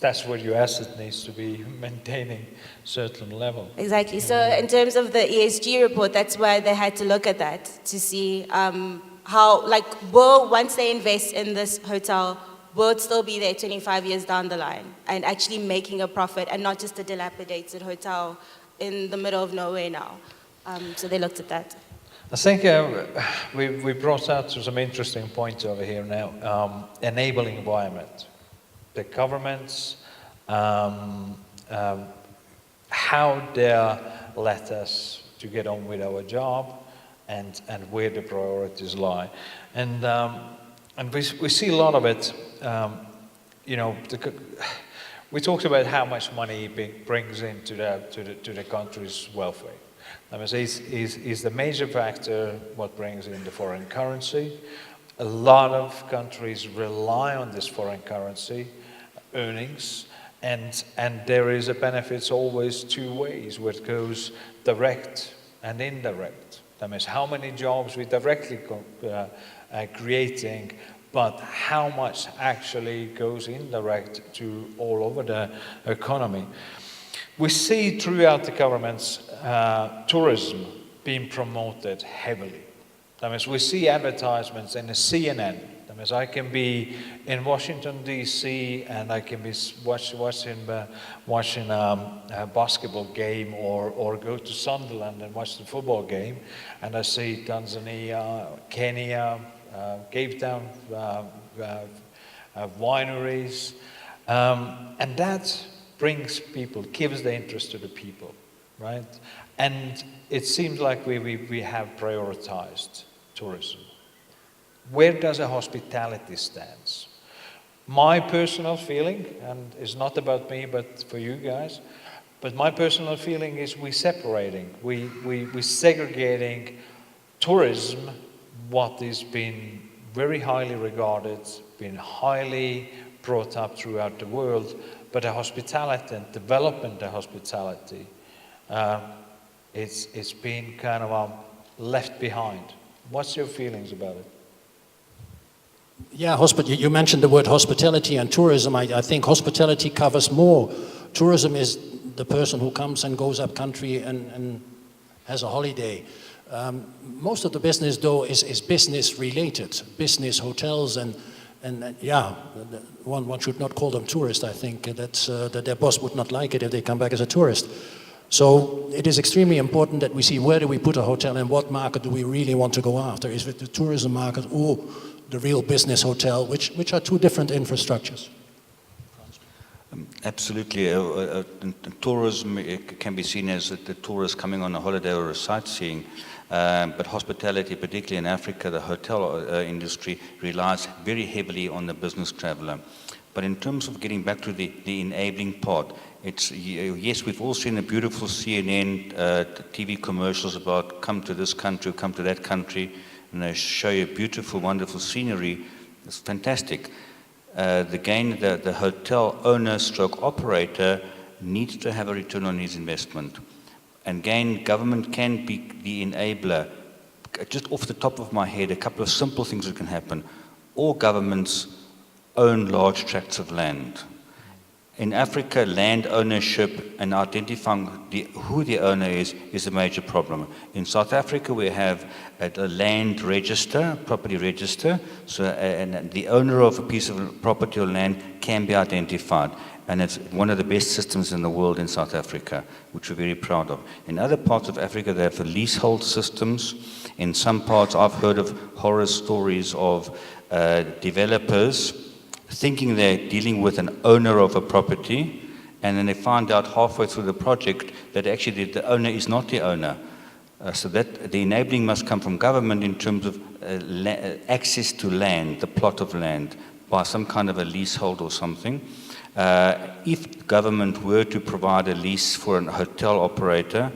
that's where your asset needs to be maintaining certain level. Exactly. So in terms of the ESG report, that's why they had to look at that to see how, like, once they invest in this hotel, will still be there 25 years down the line and actually making a profit and not just a dilapidated hotel in the middle of nowhere now. So they looked at that. I think we brought out some interesting points over here now. Enabling environment. The governments, how they let us to get on with our job and where the priorities lie. And we see a lot of it, we talked about how much money it brings into the country's welfare. I mean, is the major factor what brings in the foreign currency. A lot of countries rely on this foreign currency earnings, and there is a benefits always two ways, where it goes direct and indirect. That means how many jobs we directly creating, but how much actually goes indirect to all over the economy. We see throughout the governments tourism being promoted heavily. That means we see advertisements in the CNN. That means I can be in Washington, D.C., and I can be watching a basketball game or go to Sunderland and watch the football game, and I see Tanzania, Kenya, Cape Town wineries, and that brings people, gives the interest to the people, right? And it seems like we have prioritized tourism. Where does a hospitality stand? My personal feeling, and it's not about me, but for you guys, but my personal feeling is we're separating, we're segregating tourism, what has been very highly regarded, been highly brought up throughout the world, but the hospitality and development of hospitality, it's been kind of left behind. What's your feelings about it? Yeah, you mentioned the word hospitality and tourism. I think hospitality covers more. Tourism is the person who comes and goes up country and has a holiday. Most of the business, though, is business related, business hotels and yeah, one should not call them tourists. I think that their boss would not like it if they come back as a tourist. So it is extremely important that we see where do we put a hotel and what market do we really want to go after. Is it the tourism market or the real business hotel, which are two different infrastructures? Absolutely. Tourism can be seen as the tourist coming on a holiday or a sightseeing. But hospitality, particularly in Africa, the hotel industry relies very heavily on the business traveler. But in terms of getting back to the enabling part, yes, we've all seen the beautiful CNN TV commercials about come to this country, come to that country, and they show you beautiful, wonderful scenery. It's fantastic. The hotel owner stroke operator needs to have a return on his investment. And again, government can be the enabler. Just off the top of my head, a couple of simple things that can happen. All governments own large tracts of land. In Africa, land ownership and identifying who the owner is a major problem. In South Africa, we have a land register, property register, so and the owner of a piece of property or land can be identified. And it's one of the best systems in the world in South Africa, which we're very proud of. In other parts of Africa, they have the leasehold systems. In some parts, I've heard of horror stories of developers thinking they're dealing with an owner of a property, and then they find out halfway through the project that actually the owner is not the owner. So that the enabling must come from government in terms of access to land, the plot of land, by some kind of a leasehold or something. If government were to provide a lease for a hotel operator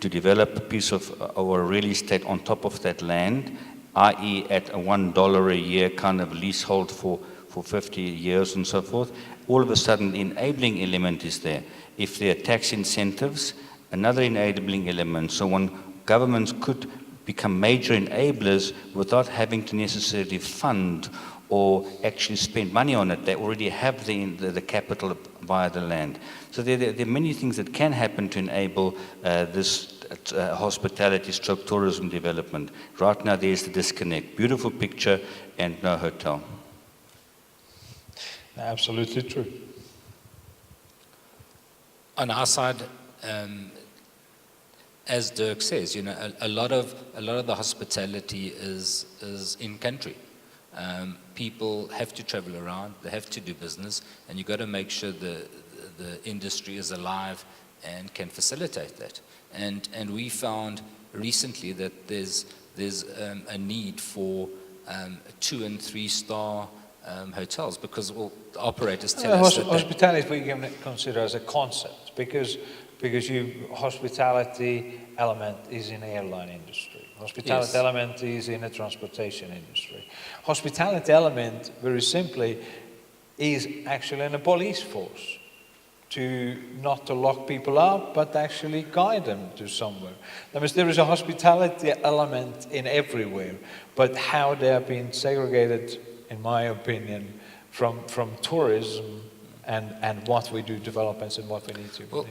to develop a piece of or real estate on top of that land, i.e. at a $1 a year kind of leasehold for 50 years and so forth, all of a sudden the enabling element is there. If there are tax incentives, another enabling element. So when governments could become major enablers without having to necessarily fund or actually spend money on it, they already have the capital via the land. So there are many things that can happen to enable this hospitality stroke tourism development. Right now there's the disconnect. Beautiful picture and no hotel. Absolutely true. On our side, as Dirk says, a lot of the hospitality is in country. People have to travel around, they have to do business, and you've got to make sure the industry is alive and can facilitate that. And we found recently that there's a need for 2 and 3 star hotels, because the operators tell us that hospitality we can consider as a concept, because hospitality element is in the airline industry. Hospitality Yes. element is in the transportation industry. Hospitality element, very simply, is actually in a police force, to not to lock people up, but actually guide them to somewhere. That means there is a hospitality element in everywhere, but how they are being segregated, in my opinion, from tourism and what we do, developments, and what we need to do.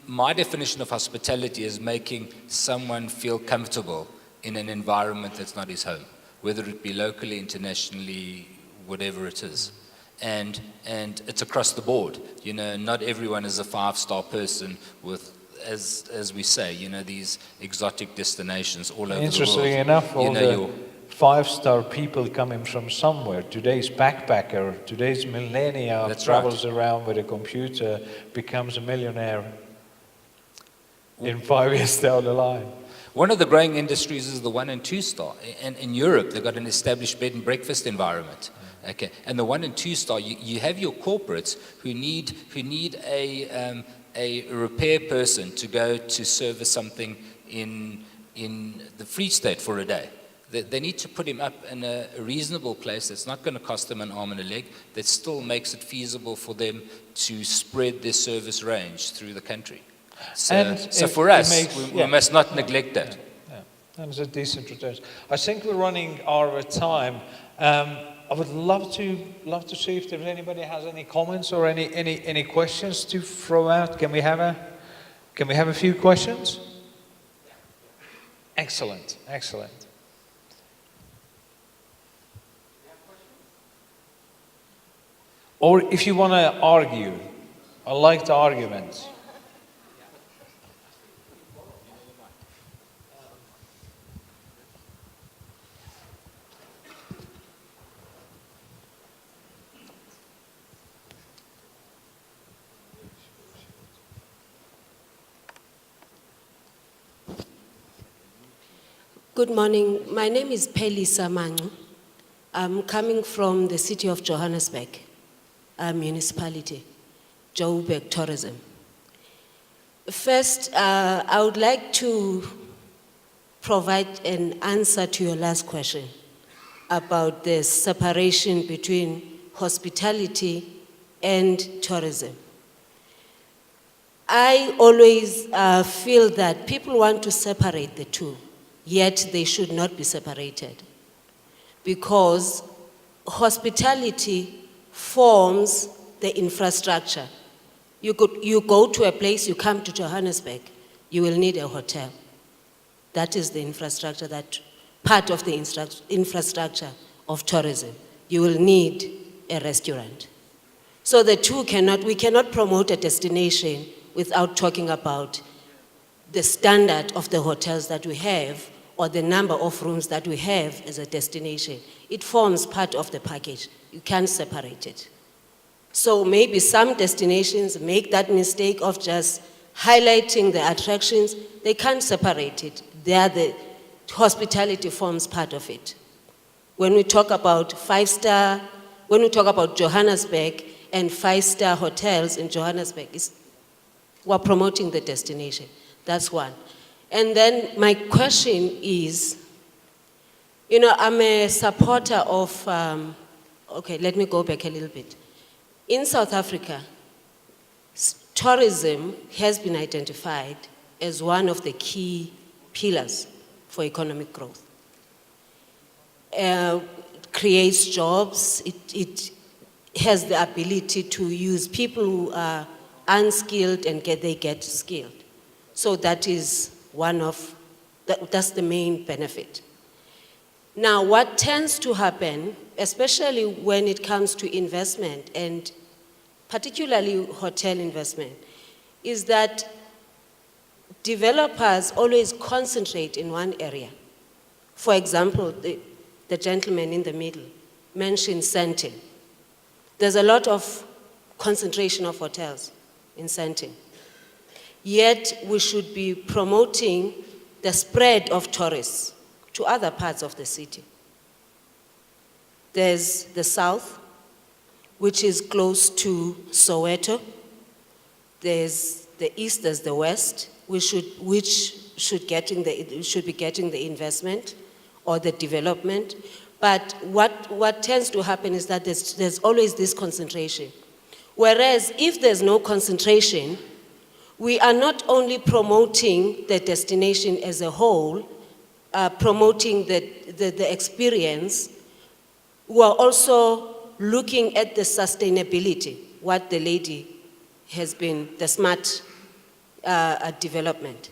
My definition of hospitality is making someone feel comfortable in an environment that's not his home, whether it be locally, internationally, whatever it is. And it's across the board. Not everyone is a 5-star person with, as we say, these exotic destinations all over the world. Interestingly enough, all the 5-star people coming from somewhere. Today's backpacker, today's millennial travels around with a computer, becomes a millionaire in 5 years down the line. One of the growing industries is the 1 and 2 star. And in Europe, they've got an established bed and breakfast environment. Okay, and the 1 and 2 star, you have your corporates who need a repair person to go to service something in the Free State for a day. They need to put him up in a reasonable place that's not going to cost them an arm and a leg, that still makes it feasible for them to spread their service range through the country. So for us, we must not neglect that. Yeah. That is a decent return. I think we're running out of time. I would love to see if there's anybody has any comments or any questions to throw out. Can we have a few questions? Excellent. Or if you want to argue, I like the arguments. Good morning. My name is Meelis. I'm coming from the city of Johannesburg, municipality, Joburg Tourism. First, I would like to provide an answer to your last question about the separation between hospitality and tourism. I always feel that people want to separate the two, yet they should not be separated, because hospitality forms the infrastructure. You go to a place, you come to Johannesburg, you will need a hotel. That is the infrastructure, that part of the infrastructure of tourism. You will need a restaurant. So the two we cannot promote a destination without talking about the standard of the hotels that we have or the number of rooms that we have as a destination. It forms part of the package. You can't separate it. So maybe some destinations make that mistake of just highlighting the attractions. They can't separate it. The hospitality forms part of it. When we talk about when we talk about Johannesburg and 5-star hotels in Johannesburg, we're promoting the destination. That's one. And then my question is, I'm a supporter of, okay, let me go back a little bit. In South Africa, tourism has been identified as one of the key pillars for economic growth. It creates jobs, it has the ability to use people who are unskilled and they get skilled. So that is that's the main benefit. Now, what tends to happen, especially when it comes to investment, and particularly hotel investment, is that developers always concentrate in one area. For example, the gentleman in the middle mentioned Sandton. There's a lot of concentration of hotels in Sandton. Yet we should be promoting the spread of tourists to other parts of the city. There's the south, which is close to Soweto. There's the east, there's the west, which should be getting the investment or the development. But what tends to happen is that there's always this concentration. Whereas if there's no concentration, we are not only promoting the destination as a whole, promoting the experience, we are also looking at the sustainability, what the lady has been, the smart development.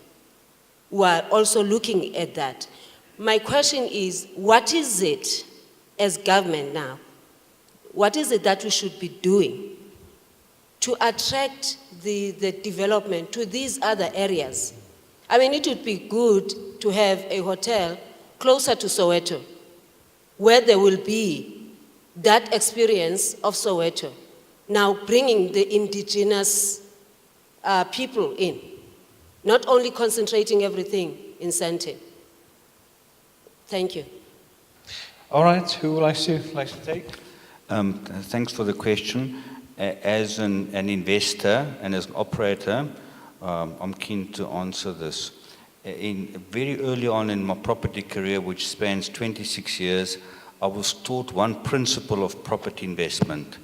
We are also looking at that. My question is, what is it as government now? What is it that we should be doing to attract the development to these other areas? I mean, it would be good to have a hotel closer to Soweto, where there will be that experience of Soweto, now bringing the indigenous people in, not only concentrating everything in Sandton. Thank you. All right, who would like to take? Thanks for the question. As an investor and as an operator, I'm keen to answer this. Very early on in my property career, which spans 26 years, I was taught one principle of property investment,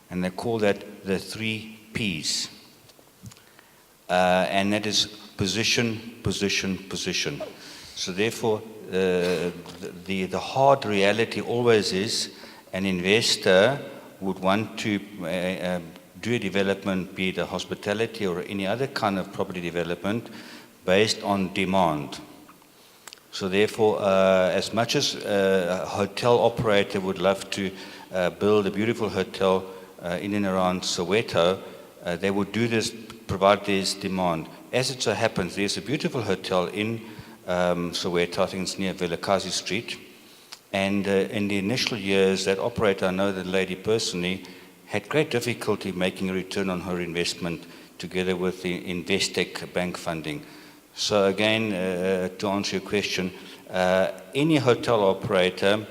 and they call that the 3 Ps. And that is position, position, position. So therefore, the hard reality always is an investor would want to do a development, be it a hospitality or any other kind of property development, based on demand. So therefore, as much as a hotel operator would love to build a beautiful hotel in and around Soweto, they would do this provided there's demand. As it so happens, there's a beautiful hotel in Soweto, I think it's near Velakazi Street. And in the initial years, that operator, I know the lady personally, had great difficulty making a return on her investment together with the Investec bank funding. So again, to answer your question, any hotel operator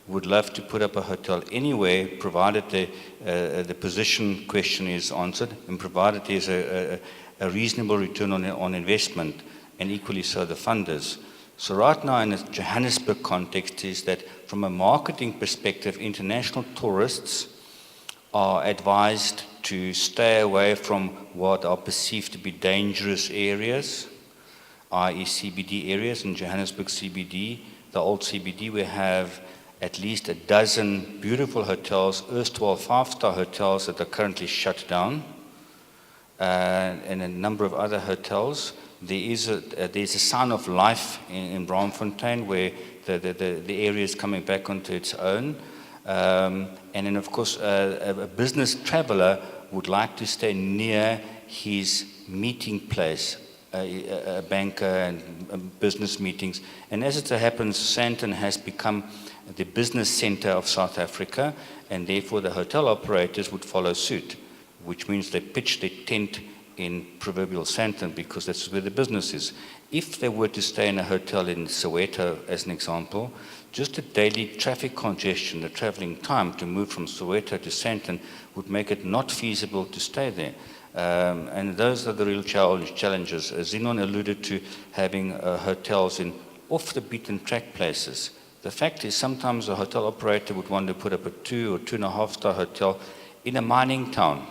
would love to put up a hotel anywhere, provided the position question is answered and provided there's a reasonable return on investment, and equally so the funders. So right now in the Johannesburg context is that from a marketing perspective, international tourists are advised to stay away from what are perceived to be dangerous areas, i.e. CBD areas. In Johannesburg CBD, the old CBD, we have at least a dozen beautiful hotels, erstwhile 5-star hotels that are currently shut down, and a number of other hotels. There's a sign of life in Ramplin where the area is coming back onto its own. And then, of course, a business traveler would like to stay near his meeting place, a banker and business meetings. And as it so happens, Sandton has become the business center of South Africa, and therefore the hotel operators would follow suit, which means they pitch their tent in proverbial Sandton because that's where the business is. If they were to stay in a hotel in Soweto, as an example, just the daily traffic congestion, the traveling time to move from Soweto to Sandton would make it not feasible to stay there. And those are the real challenges. Zinon alluded to having hotels in off-the-beaten-track places. The fact is sometimes a hotel operator would want to put up a 2 or 2.5-star hotel in a mining town.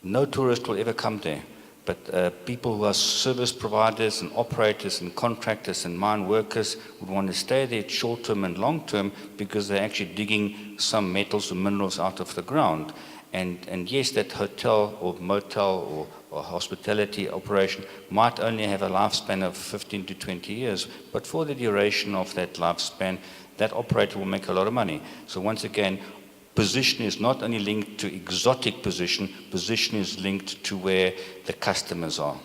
No tourist will ever come there. But people who are service providers and operators and contractors and mine workers would want to stay there short-term and long-term because they're actually digging some metals or minerals out of the ground. And yes, that hotel or motel or hospitality operation might only have a lifespan of 15 to 20 years, but for the duration of that lifespan, that operator will make a lot of money. So once again, position is not only linked to exotic position is linked to where the customers are.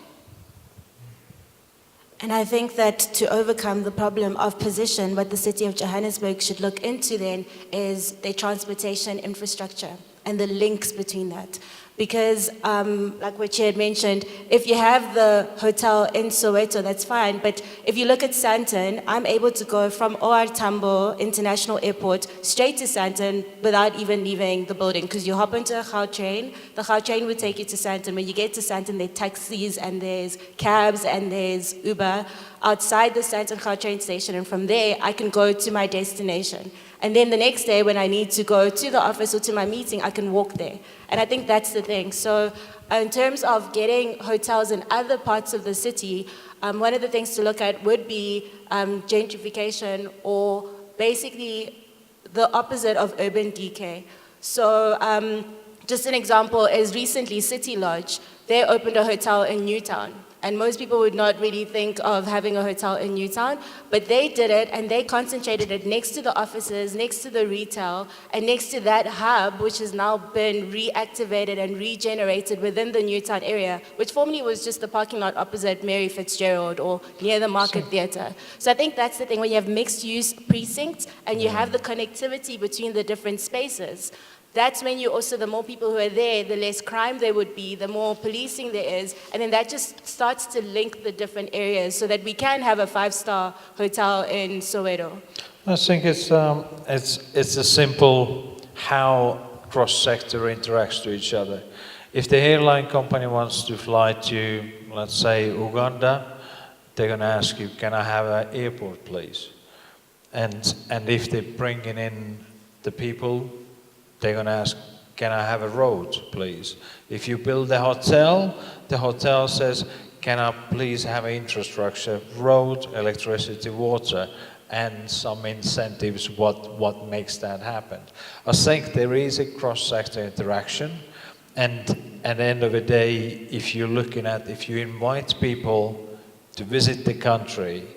And I think that to overcome the problem of position, what the city of Johannesburg should look into then is their transportation infrastructure and the links between that. Because, like what you had mentioned, if you have the hotel in Soweto, that's fine. But if you look at Sandton, I'm able to go from OR Tambo International Airport straight to Sandton without even leaving the building. Because you hop into a Gautrain, the Gautrain would take you to Sandton. When you get to Sandton, there are taxis and there's cabs and there's Uber outside the Sandton Gautrain station. And from there, I can go to my destination. And then the next day, when I need to go to the office or to my meeting, I can walk there. And I think that's the thing. So in terms of getting hotels in other parts of the city, one of the things to look at would be gentrification, or basically the opposite of urban decay. So just an example is recently City Lodge. They opened a hotel in Newtown. And most people would not really think of having a hotel in Newtown, but they did it, and they concentrated it next to the offices, next to the retail, and next to that hub, which has now been reactivated and regenerated within the Newtown area, which formerly was just the parking lot opposite Mary Fitzgerald or near the Market Theatre. So I think that's the thing, when you have mixed-use precincts and you have the connectivity between the different spaces, that's when you also, the more people who are there, the less crime there would be, the more policing there is, and then that just starts to link the different areas so that we can have a 5-star hotel in Soweto. I think it's a simple how cross-sector interacts to each other. If the airline company wants to fly to, let's say, Uganda, they're going to ask you, can I have an airport, please? And if they're bringing in the people, they're going to ask, can I have a road, please? If you build a hotel, the hotel says, can I please have an infrastructure, road, electricity, water, and some incentives, what makes that happen? I think there is a cross-sector interaction, and at the end of the day, if you invite people to visit the country,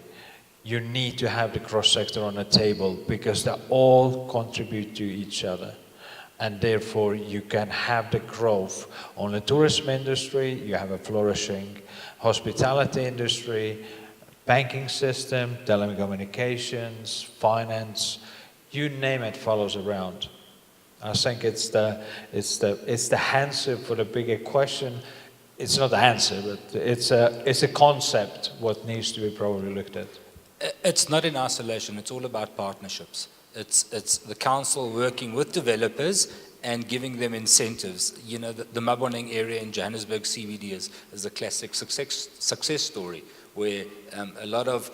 you need to have the cross-sector on the table because they all contribute to each other. And therefore, you can have the growth on the tourism industry, you have a flourishing hospitality industry, banking system, telecommunications, finance, you name it follows around. I think it's the answer for the bigger question. It's not the answer, but it's a concept what needs to be probably looked at. It's not in isolation, it's all about partnerships. It's the council working with developers and giving them incentives. You know, the Maboneng area in Johannesburg CBD is a classic success story where a lot of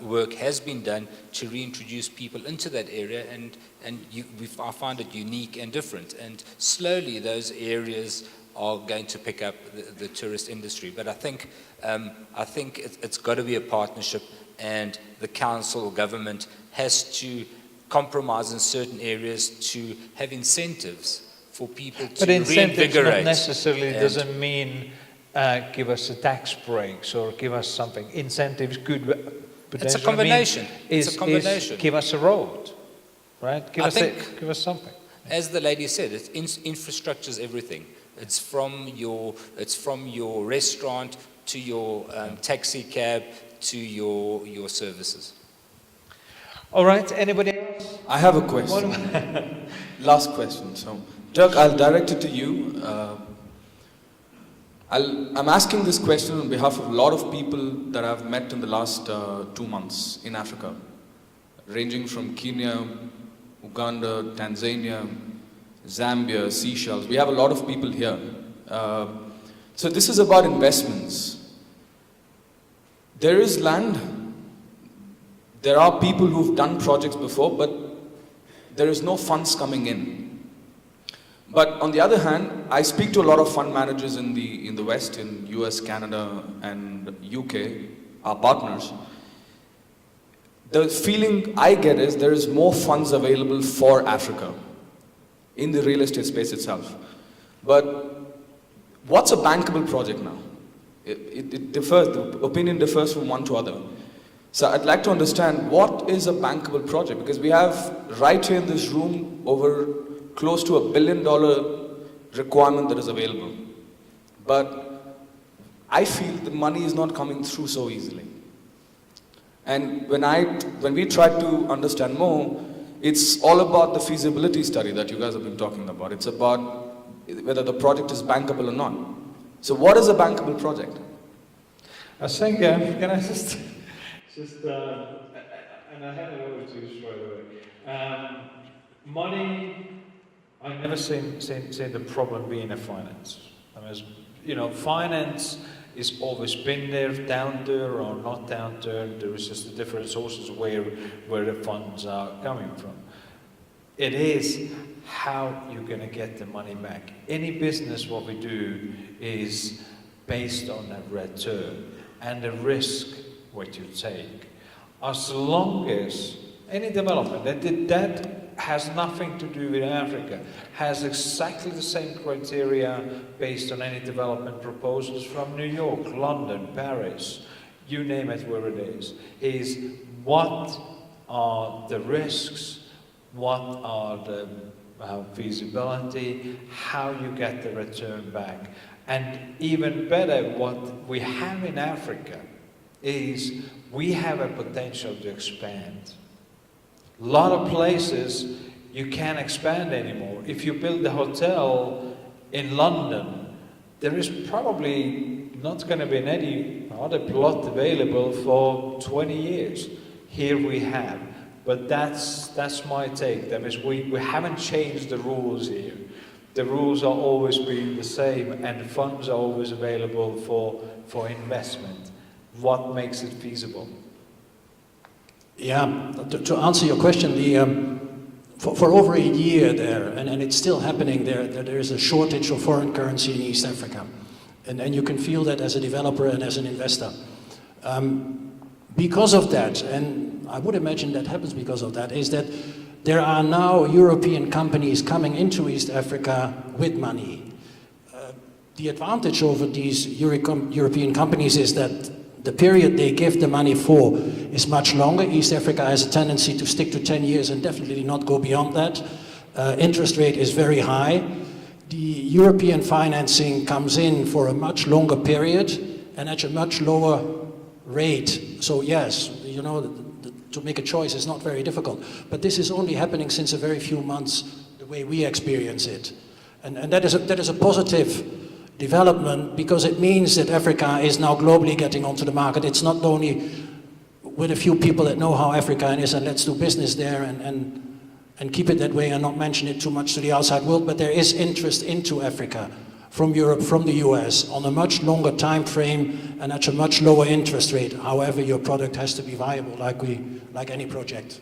work has been done to reintroduce people into that area, and I find it unique and different. And slowly those areas are going to pick up the tourist industry. But I think it's got to be a partnership, and the council or government has to compromise in certain areas to have incentives for people to reinvigorate. But incentives not necessarily doesn't mean give us a tax breaks or give us something. Incentives could potentially it's a combination. It's a combination. Give us a road, right? Give us something. As the lady said, infrastructure is everything. It's from your restaurant to your taxi cab to your services. All right, anybody else? I have a question. Last question. So, Dirk, I'll direct it to you. I'm asking this question on behalf of a lot of people that I've met in the last 2 months in Africa, ranging from Kenya, Uganda, Tanzania, Zambia, Seychelles. We have a lot of people here. So this is about investments. There is land. There are people who've done projects before, but there is no funds coming in. But on the other hand, I speak to a lot of fund managers in the West, in US, Canada, and UK, our partners. The feeling I get is there is more funds available for Africa in the real estate space itself. But what's a bankable project now? It differs, the opinion differs from one to other. So I'd like to understand what is a bankable project, because we have right here in this room over close to $1 billion requirement that is available. But I feel the money is not coming through so easily. And when we try to understand more, it's all about the feasibility study that you guys have been talking about. It's about whether the project is bankable or not. So what is a bankable project? I think, can I just and I hand it over to you straight away. Money, I've never seen the problem being a finance. I mean, you know, finance is always been there, down there or not down there. There is just the different sources where the funds are coming from. It is how you're going to get the money back. Any business, what we do is based on a return and the risk what you take. As long as any development that has nothing to do with Africa, has exactly the same criteria based on any development proposals from New York, London, Paris, you name it where it is what are the risks, what are the feasibility, how you get the return back. And even better, what we have in Africa is we have a potential to expand. A lot of places you can't expand anymore. If you build a hotel in London, there is probably not going to be any other plot available for 20 years. Here we have. But that's my take. That means we haven't changed the rules here. The rules are always being the same, and the funds are always available for investment. What makes it feasible? Yeah, to answer your question, for over a year there, and it's still happening there is a shortage of foreign currency in East Africa. And you can feel that as a developer and as an investor. Because of that, and I would imagine that happens because of that, is that there are now European companies coming into East Africa with money. The advantage over these European companies is that the period they give the money for is much longer. East Africa has a tendency to stick to 10 years and definitely not go beyond that. Interest rate is very high. The European financing comes in for a much longer period and at a much lower rate. So yes, you know, to make a choice is not very difficult. But this is only happening since a very few months, the way we experience it. And that is a positive development, because it means that Africa is now globally getting onto the market. It's not only with a few people that know how Africa is and let's do business there and keep it that way and not mention it too much to the outside world, but there is interest into Africa from Europe, from the US, on a much longer time frame and at a much lower interest rate. However, your product has to be viable, like any project.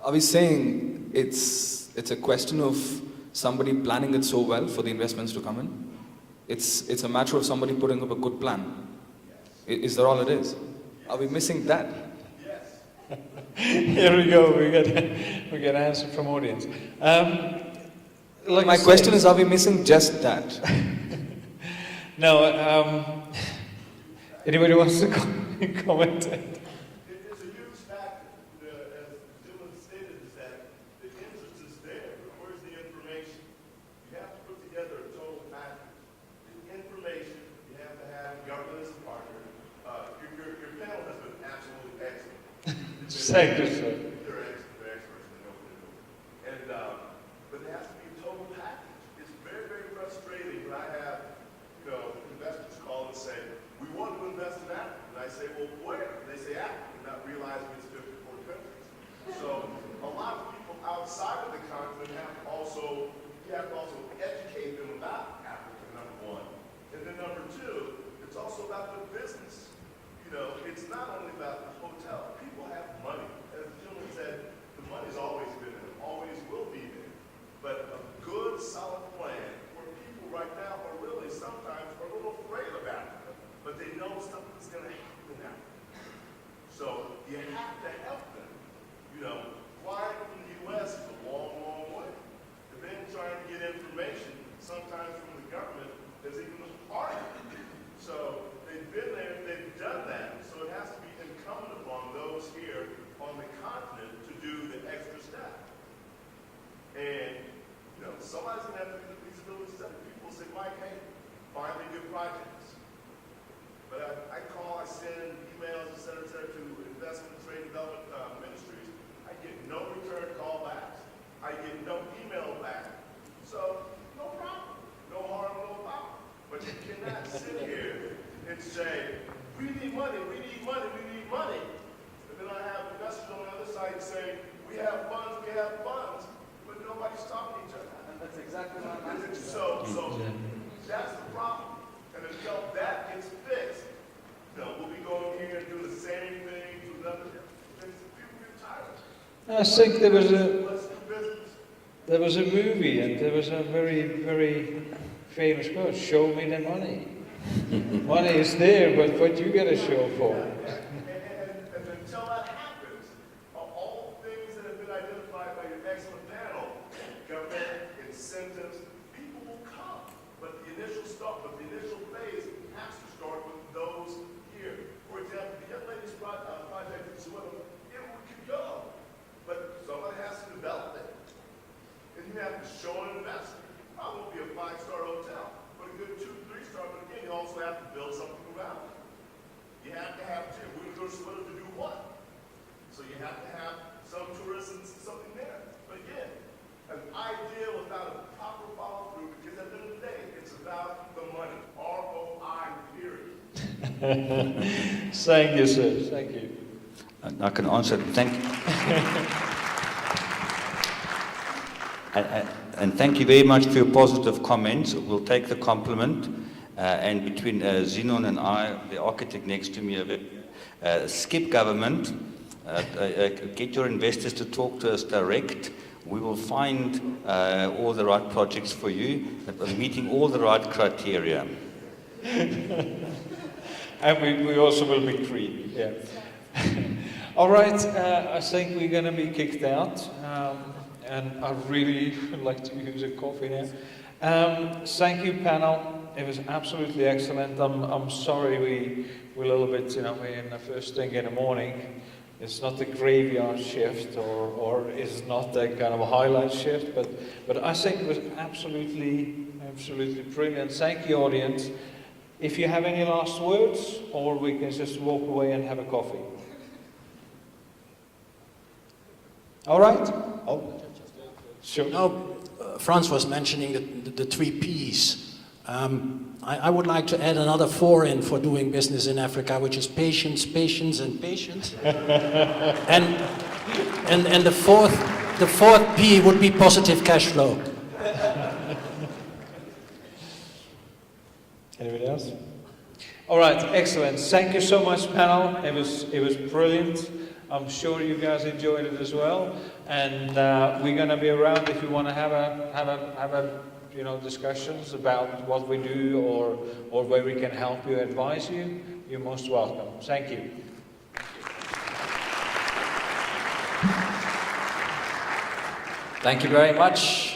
Are we saying it's a question of somebody planning it so well for the investments to come in? It's a matter of somebody putting up a good plan. Is that all it is? Are we missing that? Here we go. We get an answer from audience. My question is, are we missing just that? No. Anybody wants to comment? It's a huge factor. As Dylan stated, is that the interest is there, but where's the information? You have to put together a total package. The information, you have to have government as a partner. Your panel has been absolutely excellent. Thank you, sir. They're excellent, they're experts, they know what they're doing. And, but it has to be a total package. It's very, very frustrating when I have, investors call and say, we want to invest in Africa. And I say, well, where? And they say Africa, not realizing it's 54 countries. So a lot of people outside of the continent you have to also educate them about Africa, number one. And then number two, it's also about the business. It's not only about the hotel. People have money. As the gentleman said, the realizing that the feasibility study, people say, Mike, hey, find me good projects. But I call, I send emails, et cetera, to investment, trade, development ministries. I get no return call backs. I get no email back. So, no problem. No harm, no foul. But you cannot sit here and say, we need money, we need money, we need money. And then I have investors on the other side saying, we have funds, but nobody's talking to each other. That's exactly what I'm asking. So that's the problem. And until that gets fixed, we'll be going here and doing the same thing to another. People get tired. I think Let's do business. there was a movie and there was a very, very famous quote, show me the money. Money is there, but what you got to show for? And until that happens, all the things that have been identified by your excellent panel, government, incentives, people will come. But the initial phase has to start with those here. For example, the young lady's project in Zinon, it could go, but someone has to develop it. And you have to show an investor. I won't be a 5-star hotel, but a good 2, 3-star. But again, you also have to build something around it. You have to have we're going to go to Zinon to do what? So you have to have some tourists and something there. But again, an idea without a proper follow through, because at the end of the day, it's about the money. ROI, period. Thank you, sir. Thank you. I can answer. Thank you. And thank you very much for your positive comments. We'll take the compliment. And between Zinon and I, the architect next to me, skip government. Get your investors to talk to us direct. We will find all the right projects for you that are meeting all the right criteria. And we also will be green. Yeah. All right. I think we're going to be kicked out. And I really would like to use a coffee now. Thank you, panel. It was absolutely excellent. I'm sorry we're a little bit, we're in the first thing in the morning. It's not the graveyard shift or it's not the kind of a highlight shift, but I think it was absolutely brilliant. Thank you, audience. If you have any last words, or we can just walk away and have a coffee. All right? Oh, sure. No, Franz was mentioning the 3 Ps. I would like to add another 4 in for doing business in Africa, which is patience, patience, and patience. and the fourth P would be positive cash flow. Anyone else? All right, excellent. Thank you so much, panel. It was brilliant. I'm sure you guys enjoyed it as well. And we're going to be around if you want to have a discussions about what we do or where we can help you, advise you. You're most welcome. Thank you. Thank you very much.